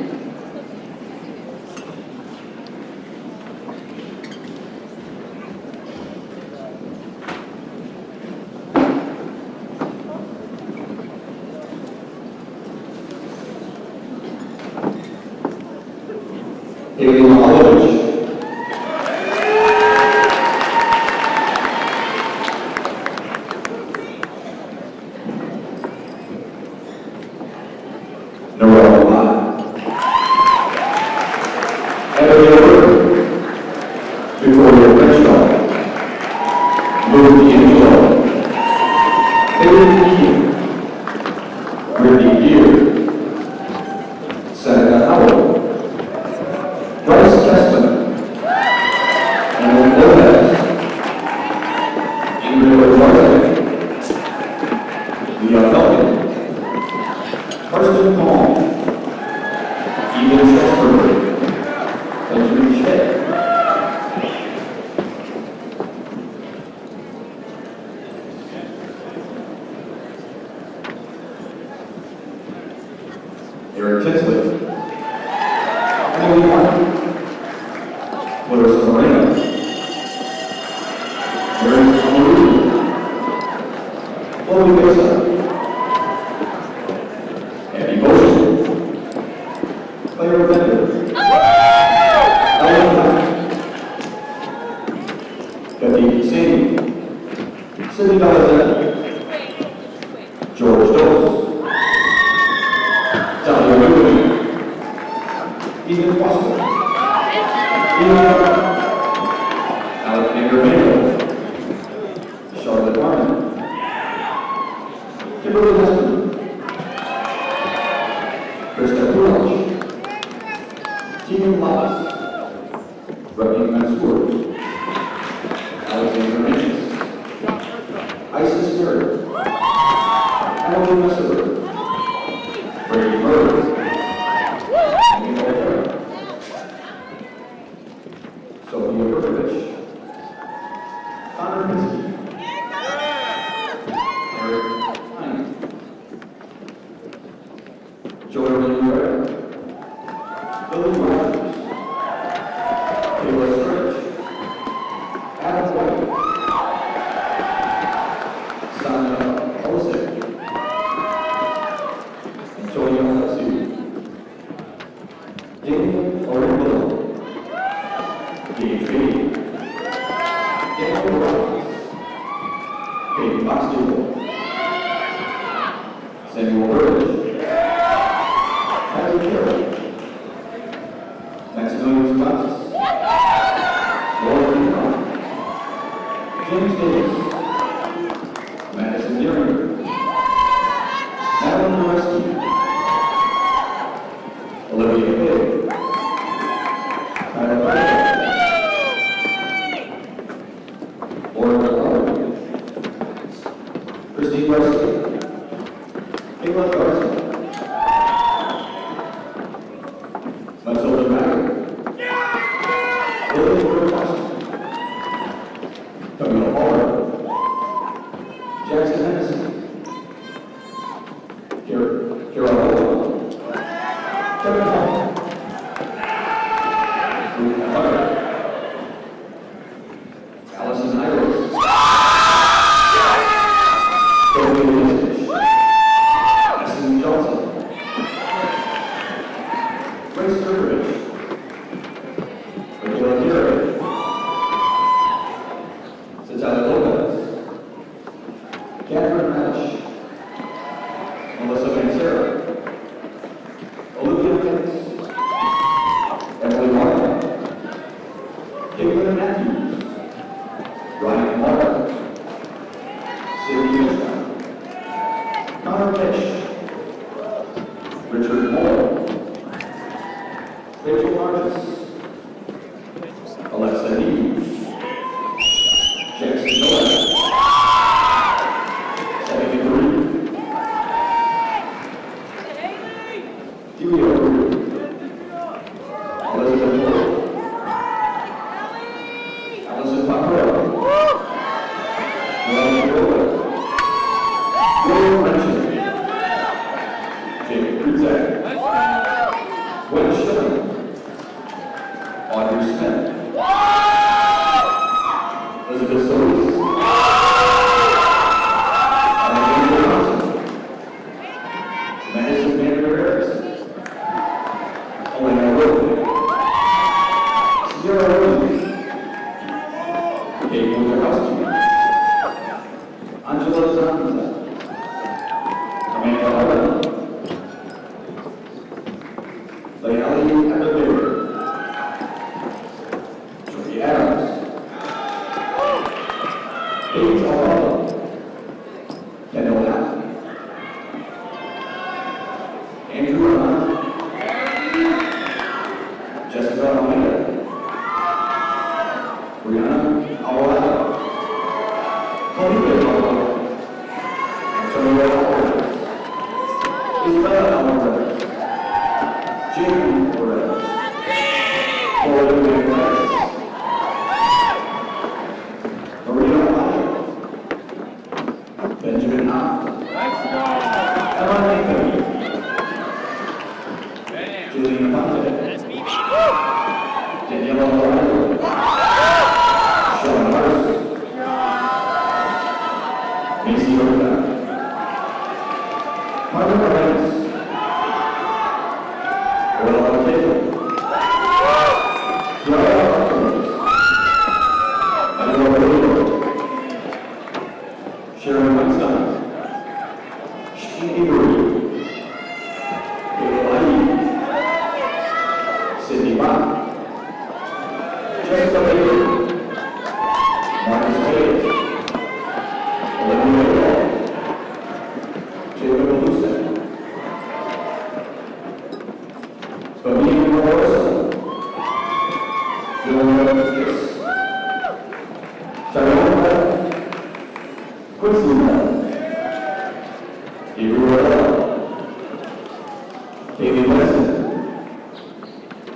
Haley Mahalovich. Noel Mott. Ebony Burke. Victoria Crenshaw. Lou D'Angelo. Haley Keane. Brittany Gear. Seneca Howell. Bryce Chestman. Emily Lopez. Ingrid Duarte. Leah Felton. Karsten Palm, Ethan Sesberg, Benjamin Schmidt. Eric Tinsley, Emily Martin, Clarissa Moreno, Mary Marie, Chloe Mesa, Andy Motion, Claire Bender, Ellen Black, Kathy Singh, Cindy Valazette, George Dawes, Talia Goodwin, Ethan Foster, Ian Alexander Vando, Charlotte Harmon, Kimberly Heston, Krista Coolidge, Tegan Lopes, Rodney Mansour, Alexander Manches, Isis Garrett, Emily Messer, Brady Murray, Amy O'Hara, Sophia Berkovich, Connor Pinsky, Eric Klein, Jordan Rivera, Billy Rogers, Taylor Stretch, Adam White, Sonia Olsek, Antonio Alessi, Daniel Orenville, Dave Beatty, Daniel Robbins, Peyton Boxdale, Samuel Burridge, Patty Carroll, Maximilian Francis, Laura Leon, James Davis, Madison Deering, Madeline Moreski, Olivia Hill, Tyler Bradley, Laura Lowry, Christine Wesley, Kayla Garza, Matilda Macker, Lily Burr Boston, Caitlin Matthews, Ryan Martin, Sydney Mishra, Connor Fish, Richard Moore, Rachel Marcus, Alexa Neves, Jackson Miller, 73, Julia Rue, Elizabeth Moore, Allison Paquero, Melanie Willis, William Renton, Jacob Kruzak, Gwen Schilling, Audrey Smith, Elizabeth Solis, Alexander Johnson, Madison Vander Harris, Elena Rowe, Sierra Rose, Kate Wojciechowski, Angela Zanza, Amanda Allen, Leilani Abigail, Joey Adams, Kate Alvaro, Kendall Happy, Andrew Rahman, Jessica Almeida, Brianna Alvarado, Felipe Alvarado, Antonio Alvarez, Isabella Alvarez, Jamie Perez, Florida Perez, Maria Alvarez, Benjamin Hart, Emma Nathan, Julian Fonte, Daniela Moreno, Sean Hurst, Macy Oda, Margaret Morales, Ola Ortega, Joel Arthurs, Edward Rodrigo, Sharon Weinstein, Shane Avery, Gail Ivey, Sydney Bach, Jessica Baker, Marcus Hayes, Olivia Hall, Jacob Lucen, Bonnie Morrison, Dylan Rodriguez, Tyrone Bell, Quincy Bell, Avery Royale, Amy Weston,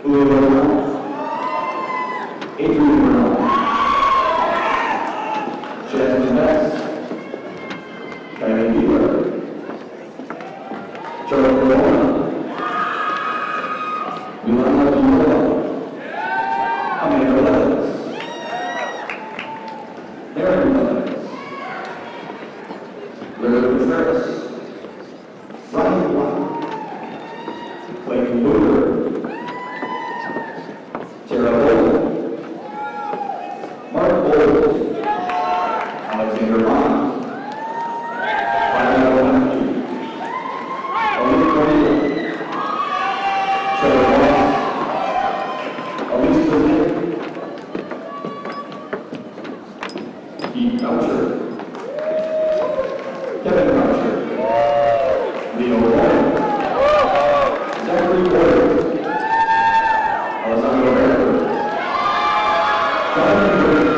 Louis Brown, Adrian Brown, Jasmine Bess, Kylie Bieber, Charlotte Corona, Yolanda Viola, Amanda Levens, Aaron Levens, Larry Contreras, Ryan Black, Clayton Booker, Tara Bolden, Mark Bowles, Alexander Bond, Ryan Matthew, Olivia Cornelius, Trevor Ross, Elise Brazil, Pete Boucher, Kevin Boucher, Leo Warren, Zachary Warren, Alessandro Herrera, Jonathan Burns,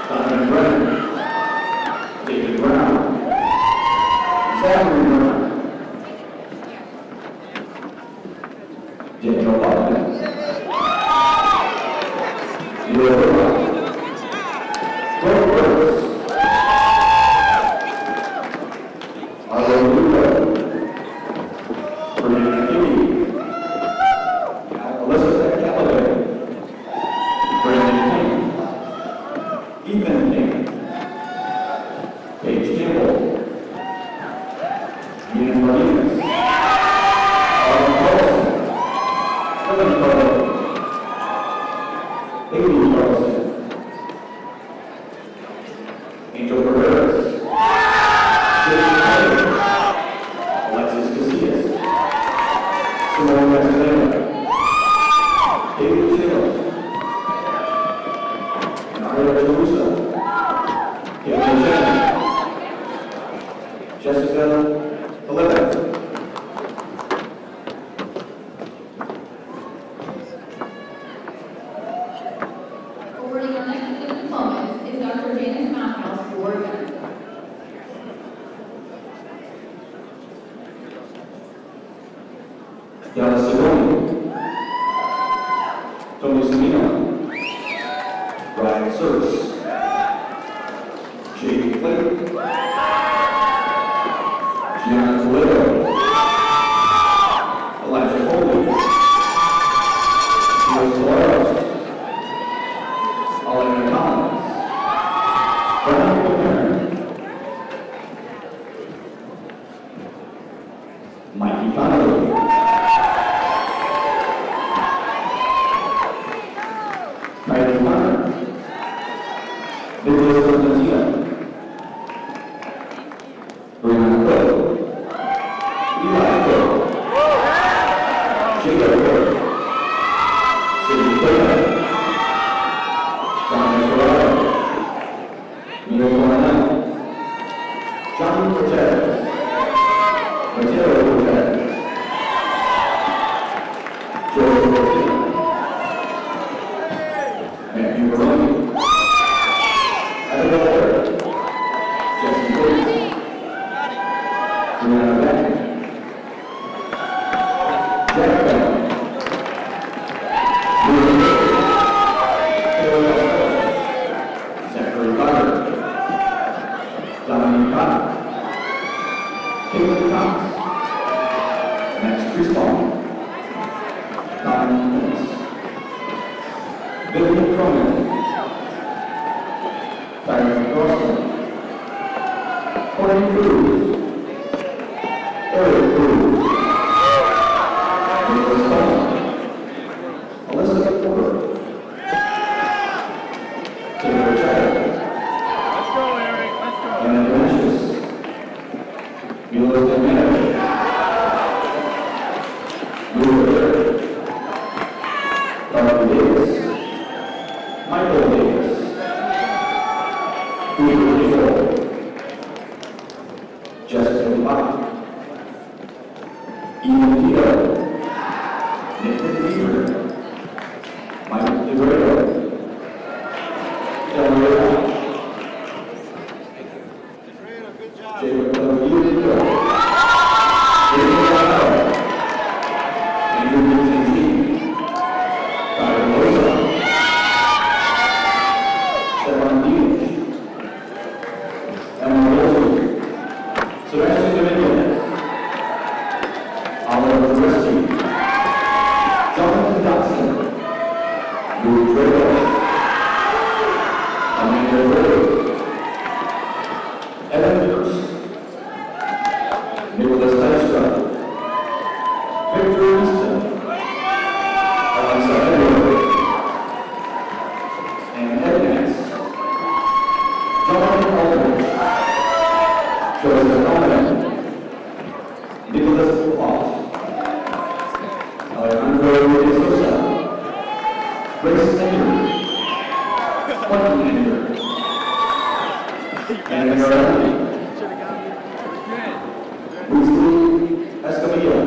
Donovan Brennan, David Brown, Zachary Brown, Daniel Bogdan, Leo Burrow, Greg Burns, Arlo Lugo, Brianna Kinney, Elizabeth Callaway, Brandon King, Ethan King, Paige Campbell, Ian Martinez, Autumn Carlson, Kevin Carlson, Haley Carlson, Tyler Chalusa, Caitlin Chen, Jessica Olivette. Awarding our next diplomas is Dr. Janice Mounthouse, Ward 1. Yana Simone, Tony Semino, Ryan Service, Jake Clayton, Gianna Toledo, Elijah Foley, Lewis Flores, Elena Collins, Brian O'Connor, Mikey Connolly, Kylie Connor, Nicholas Ortenzia, Brianna Coe, Eli Coe, Jacob Coe, Sidney Clayton, Dominic Corrado, Mino Coronel, John Cortez, Mateo Cortez, Joseph Cortina, Matthew Baroni, Abigail Barrett, Jesse Woods, Brianna Beck, Jack Beck, Louis Baker, Taylor Russell, Zachary Carter, Dominique Cotter, Caitlin Cox, Max Priestbaum, Don Prince, Vivian Cronin, Diane Grossman, Courtney Cruz, Eric Cruz, Nicholas Stone, Alyssa Porter, Taylor Child, Anna Drenches, Milos Demir, Lou Ritter, Darby Davis, Michael Davis, Hoover Nicole, Jessica Levine, Ian Tito, Nick McNeever, Mike DeGrado, Delray Hodge, Jacob Levine, David Lyle, Andrew Vincenti, Byron Rosa, Stefan Dietz, Emma Rosen, Sebastian Dominguez, Oliver Risky, Jonathan Dodson, Lou Drago, Amanda Rose, Evan Nurse, Nicholas Dykstra, Victor Easton, Alexa Edwards, and Ed Nance, Jonathan Aldrich, Joseph Donovan, Nicholas Plott, Alejandro de Sosa, Grace Ender, Quentin Ender, and Miranda, Wesley Escamilla,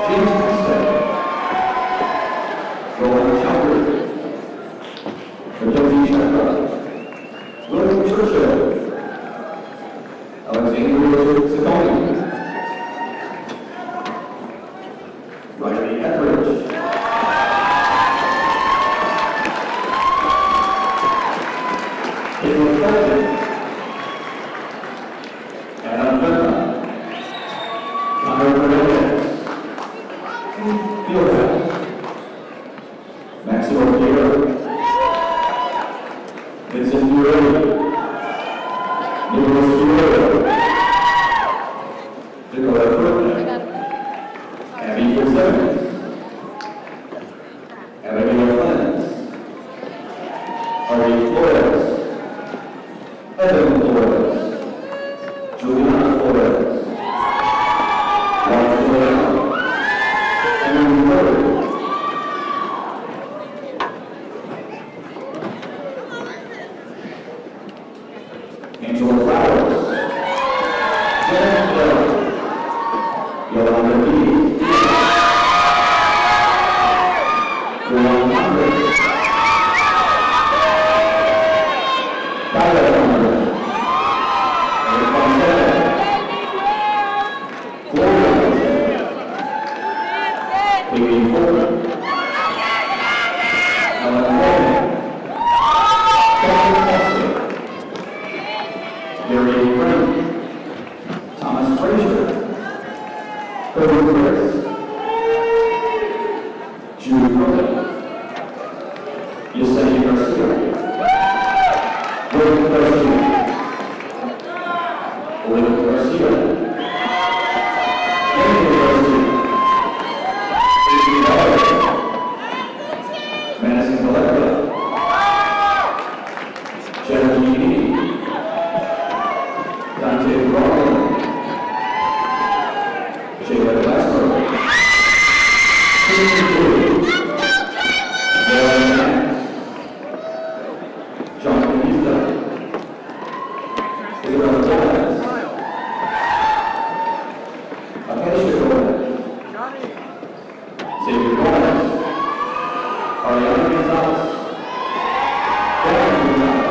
James Winstead, Roland Chowdhury, Mackenzie Chakra, William Churchill, Alexander Sidoni, Riley Etheridge, Caitlin Felton, Anna Venta, Connor Fernandez, Fieldhouse, Maximo Ortega, Vincent Duran, Nicholas Duran, Nicolette Ferdinand, Abby Fitzsimmons, Abigail Flint, Artie Flores, Evan Flores, Juliana Flores, Juan Flores, Emily Flores, Olivia Garcia. Olivia Garcia. Anthony Garcia. Adrian Bauer. Madison Valeria. Jenna Gini. Dante Rollin. Shayla Glasgow. Christian Blue. Noah Max. John Benita. Isabella Gomez. Acacia Gomez. Xavier Gomez. Ariana Gonzalez. Dan Gonzalez.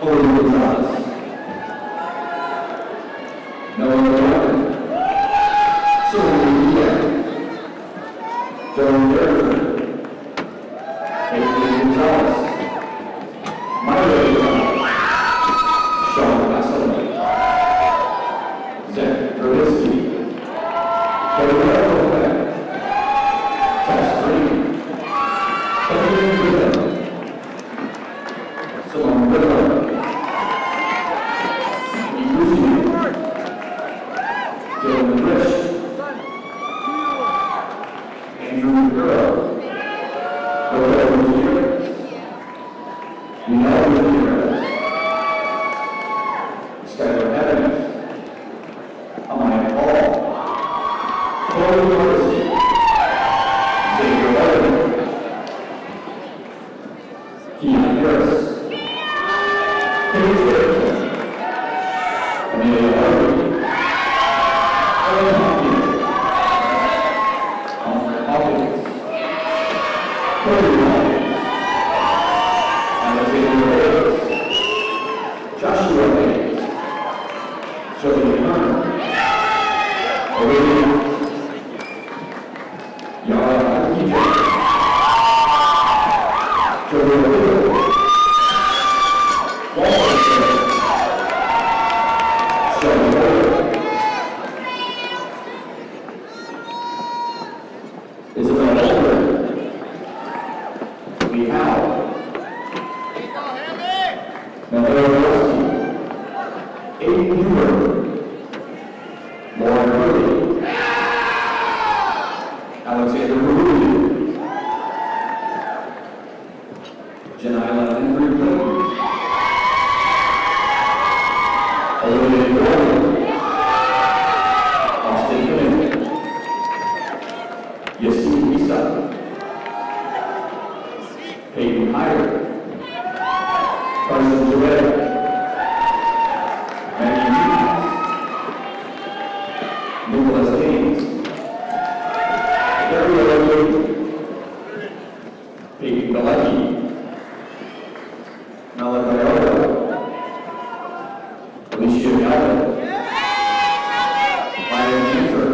Jorge Gonzalez. Noah Jordan. Sylvia Diaz. Joan Derrick. Caitlin Gonzalez. Myra Gonzalez. Sean Vasily. Zach Verbisky. Gabrielle Lopez. Tess Green. Benjamin Griffin. Simone Whitler. Ikusi. Dylan Rich. Andrew Girl. Roberto Gutierrez. United Gutierrez. Skylar Evans. Amaya Paul. Chloe Morrissey. Xavier Levin. Keon Harris. Paige Harrison. Amelia Harvey. Ellen Hopkins. Hopkins. Cody Hopkins. Alexander Reyes. Joshua Reyes. Jillian Turner. Olivia. Yara Akija. Joey Hill. Walter Smith. Shelby Boyer. Isabel Older. Lee Howe. Matteo Rossi. Aiden Huber. Lauren Hurley. Alexander Rudy. Janila Henry Clinton. Olivia Gordon. Austin Hill. Yassine Issa. Peyton Hyder. Carson Jarrett. Maggie Hughes. Nicholas Haynes. Gary O'Reilly. Peyton Galecki. Malachi Ardo. Alicia Galvin. Ryan Kinzer.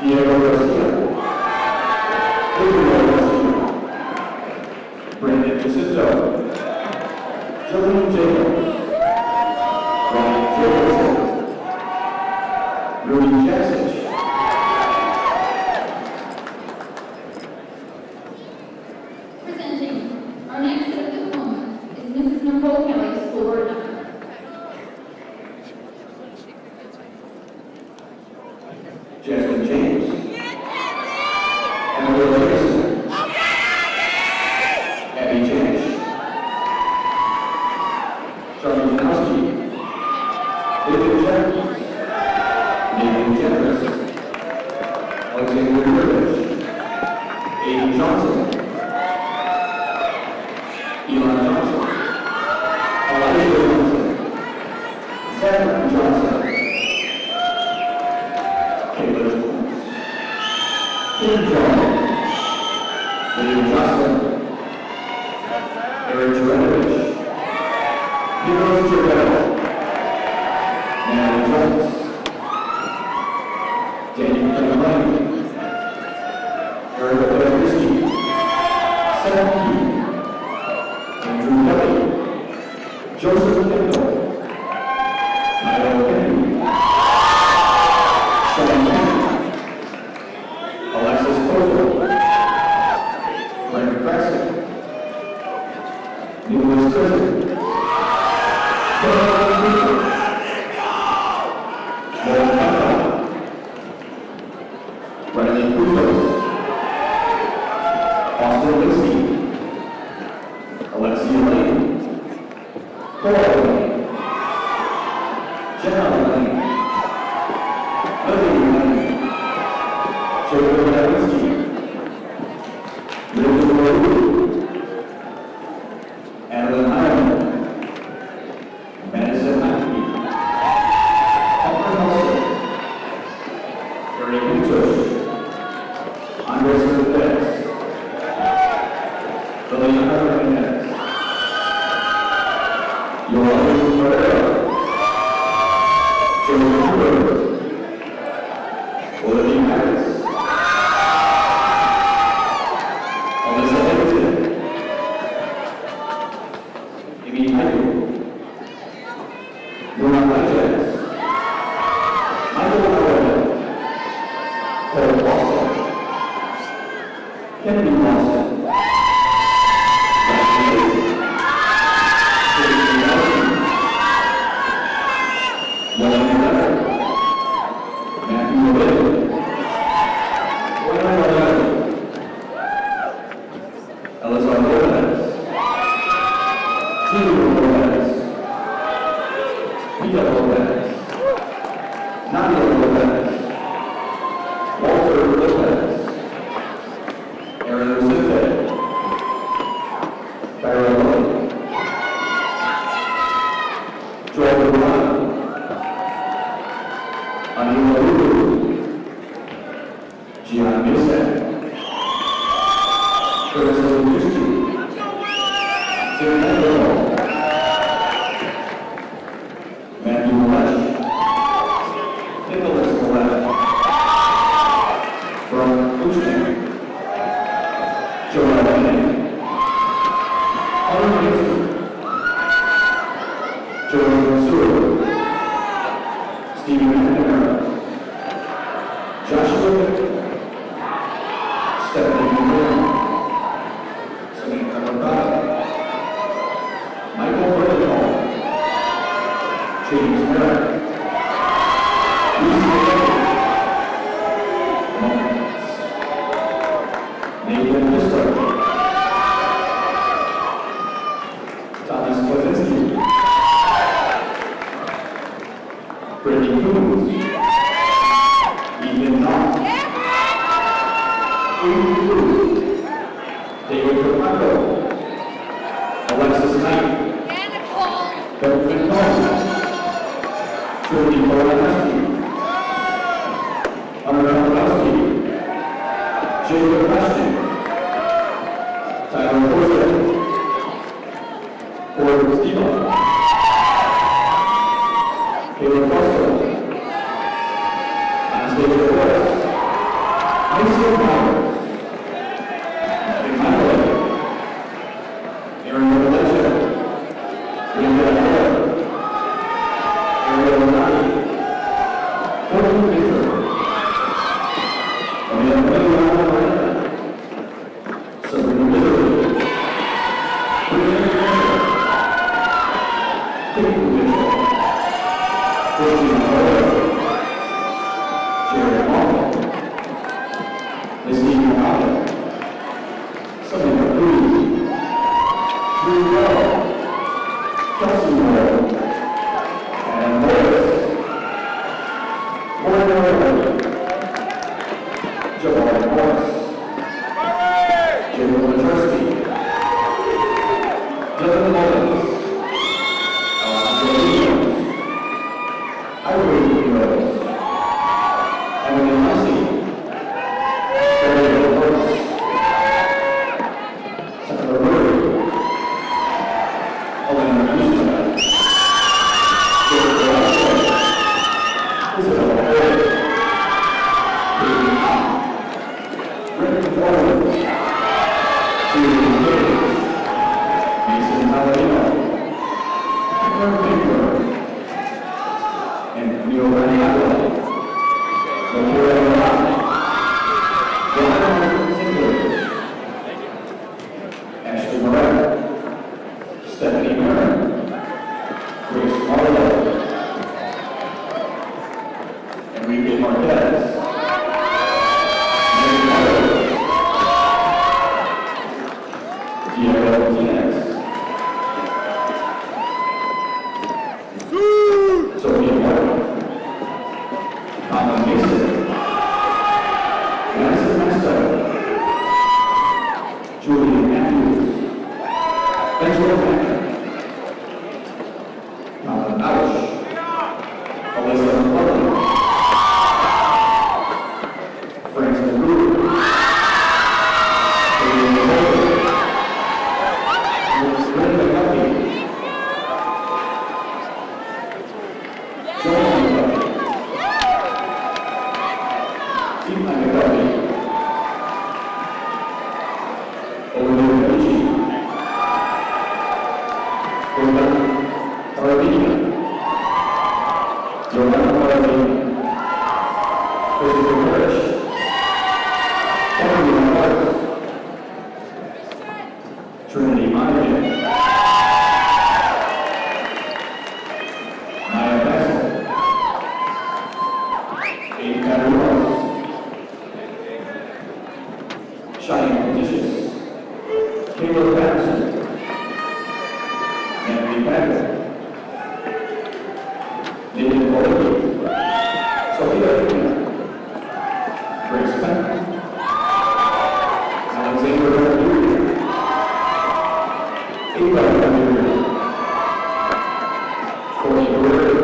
Diego Garcia. Gabriel Garcia. Brandon Jacinto. Jillian Jacobs. Ryan Jacobson. Rudy Jackson. Presenting our next set of diplomas is Mrs. Nicole Kelly, school board member. Jasmine James. Emily Ferguson. Abby James. Charlie Janowski. David Jeffries. Nathan Jeffers. Alexander Rivers. Aiden Johnson. Elon Johnson. Elijah Johnson. Sam Johnson. Kayla Jones. Kim Jones. William Jocelyn. Eric Jurenovich. Nicholas Giordano. Natalie Jones. Daniel Clemente. Erica Beresky. Sam Key. Andrew Kelly. Joseph Kendall. Kyle Henry. Sean Henry. Alexis Kozel. Brandon Preston. Austin Lindsay, Alexia Lane, Cora Lane, Jenna Lane, Lily Lane, Jacob Levinsky, Linda Rose, Adeline Ireland, Madison Hackney, Pepper Nelson, Gary Pintush, Andres Cortez, Liliana Hernandez, Yolanda Pereira, Joseph Rivers, Olivia Harris, Alyssa Edgerton, Amy Michael, Luna Sanchez, Michael Moreno, Paul Boston, Kennedy Boston, Matthew Levin, Elizabeth Lopez, Peter Lopez, Peter Lopez, Nadia Lopez, Walter Lopez, Aaron Rosite, Tyra Lloyd, Joel Brown, Anila Lulu, Gian Mason, Curtis Lewandowski, Tim Mandel, Matthew Lesh, Nicholas Lesh, Brian Kushner, Joanna Manning, Hunter Mason, Joey Masur, Stephen McNamara, Joshua Victor, Stephanie Moore, Samantha Morgana, Michael Berlinghall, James Merrick, Lucy David, Mark Nathan Lister, Thomas Kozinski, Brittany Coons, Ethan Knott, Amy Cruz, David Camargo, Alexis Knight, Kevin Combs, Trudy Polanowski, Hunter Polanowski, Jacob Ashton, Tyler Forsyth, Gordon Steele, Caleb Foster, Anastasia West, Mason Powers, Nick Michael, Aaron Revelation, Linda Miller, Ariel Nani, Courtney Victor, Amanda Miranda, Sabrina Misery, Brittany Mitchell, Kate Mitchell, Christine Miller, Jared Moffett, Misty Mohammed, Samantha Cruz, Drew Bell, Kelsey Moore, and Morris, Corey Moore, Joel Morris, Jim Majersky, Dylan Mullins, Alonzo Williams, Irene Rose, Emily Hussey, Barry Brooks, Tucker Murray, Elena Houston, Jared Velasquez, Isabella Perry, Katie Rick Warren, Julian Matthews, Benjamin Becker, Colin Ouch, Alyssa McClellan, Francis Brewer, William Taylor, Brenda Duffy, John McDuffie, Tina McDuffie, Olivia Medici, Jordan Arvina, Jordan Arvina, Christopher Parrish, Henry Marks, Trinity Monaghan, Maya Bassel, Abe Catteros, Cheyenne Petitious, Caleb Patterson, Anthony Patrick, Nathan Boley, Sophia Hickman, Grace Penn, Alexander Rodriguez, Eva Rodriguez, Courtney Guerrero,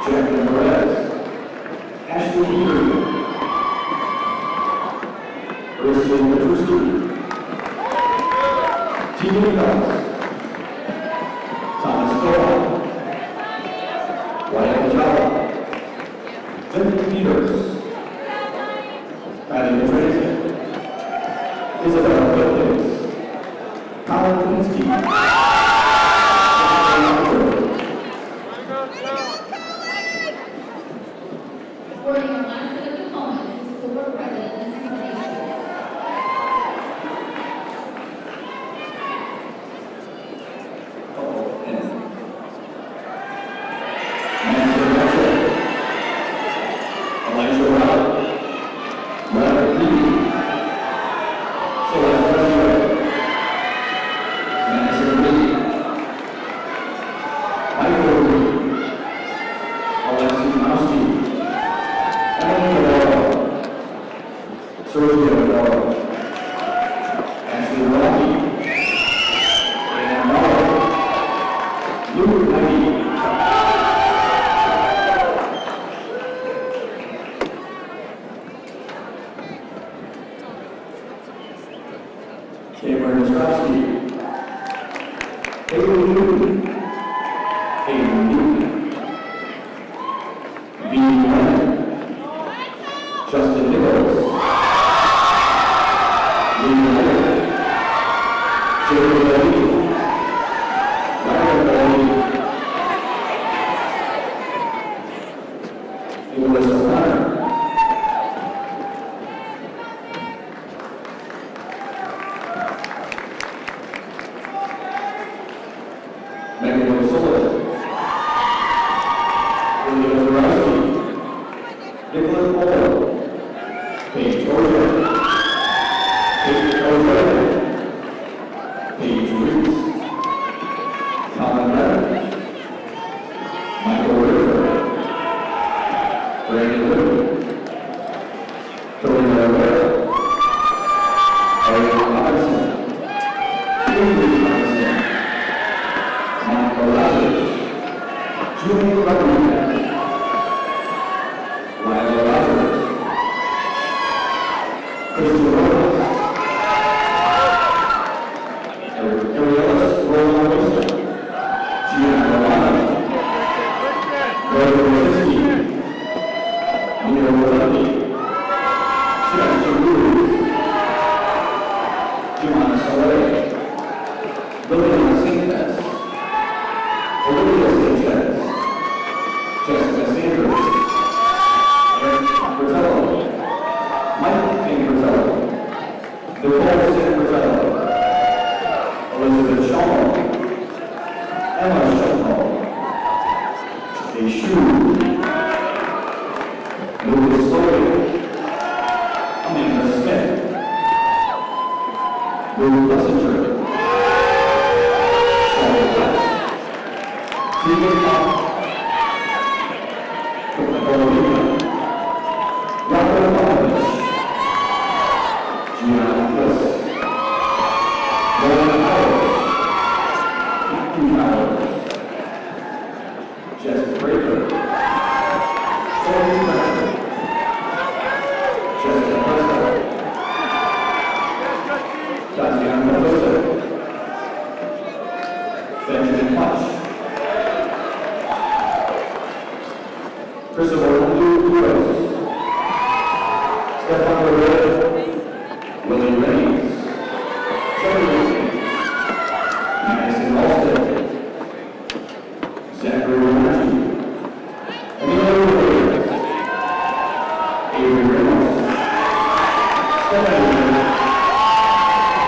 Jacqueline Perez, Ashley Healy, Ursula Petruski, Tina Nichols, Thomas Doyle, Wyatt Jala, Vinnie Peters, Patty Petrazi, Isabella Williams, Colin Kaminsky, Reporting our last set of opponents is Board President Mrs. Mason. Elijah Rowell, Robert Lee, Celeste Westwood, Madison Lee, Michael Lee, Alexi Mowski, Emily Navarro, Sergio Navarro, Ashley Rocky, and Navarro, Luke Knighty. Cameron Ostrowski, Haley Newton, V. Brennan, Justin Nichols, Lee Miller, Jerry Levy, Ryan Levy, Melissa Hunter, Megan O'Sullivan, William Zarowski, Nicholas Polo, Paige Georgia, Paige Georgia, Paige Reese, Colin Redden, Michael Ritter, Brandon Whitman, Tony Rivera, Ariel Robertson, Julie Robertson, Monica Rogers, Julie Rodriguez, Lila Rogers, Crystal Rose, Ariella Roland Wilson, Gianna Romano, Rhoda Rosinski, Nina Rosetti, Jessica Cruz, Gianna Soleil, Liliana Sanchez, Olivia Sanchez, Jessica Sanders, Eric Fratello, Mike Fratello, Nicole Fratello, Elizabeth Shaw, Emma Shaw, Shu, Louis Sawyer, Amanda Smith, Lou Messenger, Charlotte West, Stephen Pop, Coca-Cola, Rocco Popovich, Gianna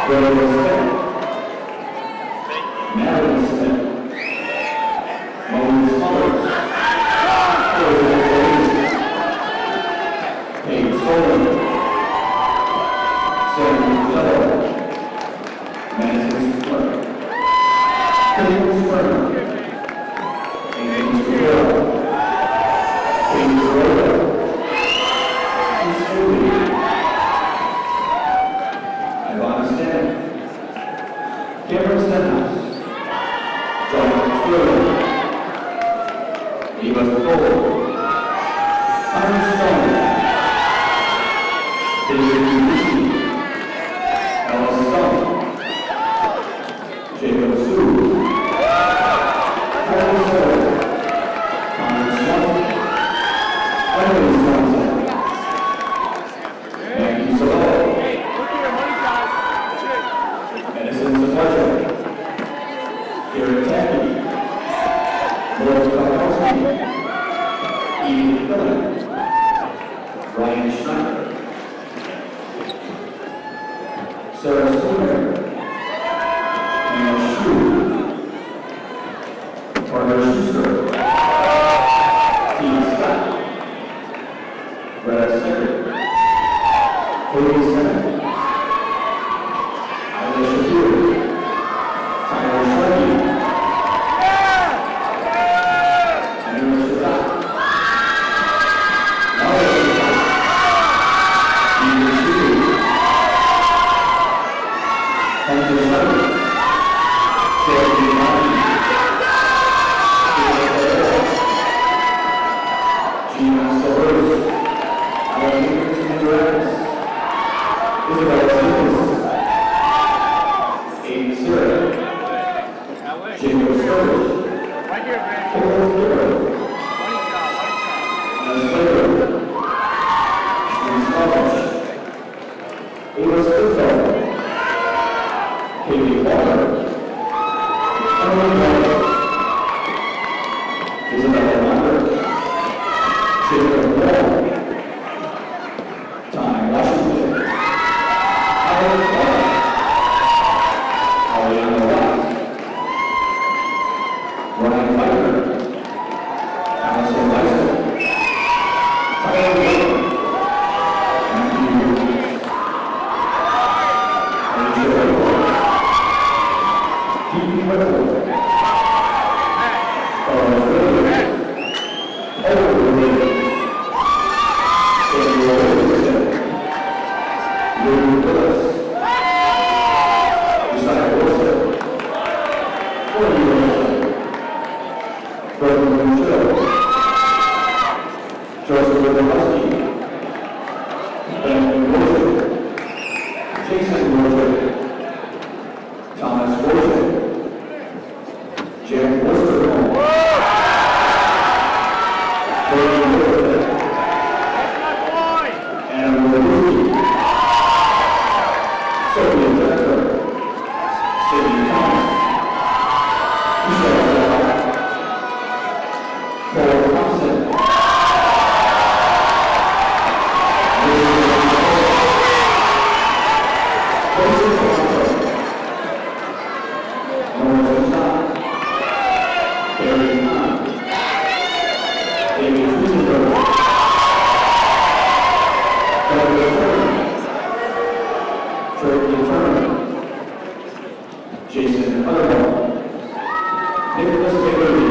William Smith, Marilyn Smith, Moses Mullins, Elizabeth Solis, Kate Solon, Samuel Zello, Madison Spurr, Kate Spurr, Amy Spurr, Kate Soroka, Keith Sully, Ivana Stanley, Cameron Stenhouse, John Stewart, Eva Stoll, Aaron Stone, David Dubuski, Alice Stone, Jacob Sue, Tyler Soul, Connor Swanson, Emily Swanson, Maggie Salone, Edison Zapata, Garrett Tackey, Laura Kowalski, Ian Miller, Ryan Schneider, Sarah Spooner, Neil Shue, Carter Schuster, Steve Scott, Brad Secker, Cody Senna, Alicia Stewart, Tyler Sharkey, Andrew Shazak, Mario Shazak, Stephen Shue, Hunter Sharkey, Jeremy Martin, Gina Soros, Alexander Andreas, Isabel Simmons, Aiden Sura, Jacob Sturridge, Carol Gibbard, Anna Slater, Steve Smallish, Ava Spitfeld, Katie Walker, Emily Wallace, Isabella Lambert, Jacob Wall, Tommy Washington, Howard Clark, Ariana Watt, Ryan Piper, Allison Weissel, Tyler Wilson, Matthew Hughes, Alicia Whitmore, Keith Whitmore, Carlos Williams, Edward Williams, Samuel Williamson, Lou Willis, Josiah Wilson, Cody Wilson, Gordon Lucill, Joseph Williamowski, Ben Wilson, Jason Wilson, Thomas Wilson, Jim Wilson, Cody Wilson, Anna Willoughby, Sophia Tucker, Sidney Thomas, Michelle Bell, Paul Thompson, Joseph Thompson, Noah Joseph, Barry Kahn, David Wiesenberg, Douglas Turner, Jordan Turner, Jason Butterwell, Nicholas Bakerby,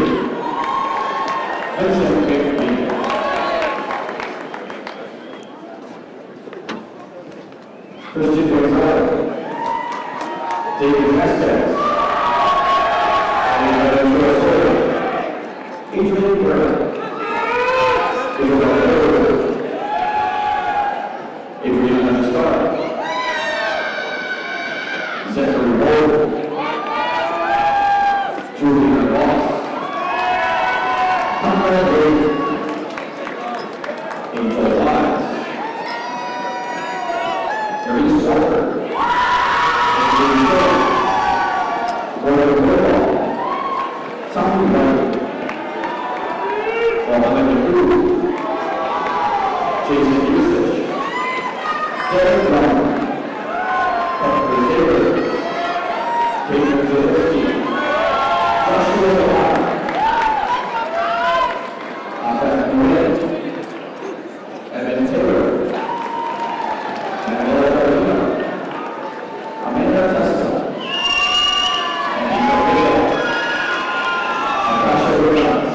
Vincent Bakerby, Christian Gonzalez, David Estes, Adriana Brown, Isabella Edwards, Adriana Starr, Zachary Ward, Juliana Ross, Conrad Wade, Angel Wise, Maurice Walker, Andrew Shea, Warren Woodall, Tommy White, Mohammed Nabu, Jason Usage, Derek Brown, Jacob Zaleski, Joshua Zavala, Beth Moran, Evan Taylor, Manuela Carolina, Amanda Testa, and Eva Vega, Natasha Williams.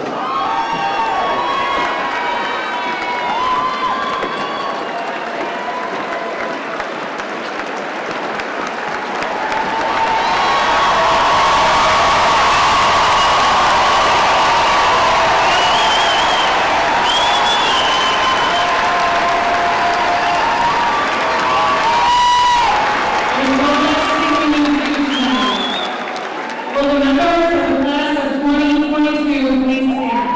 Will the members of the class of 2022 please stand?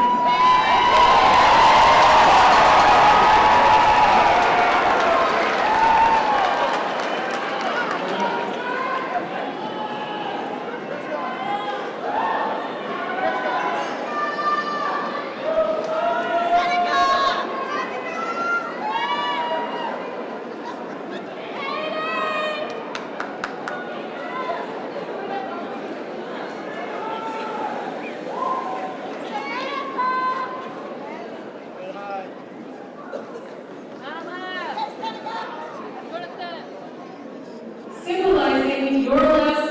Symbolizing your last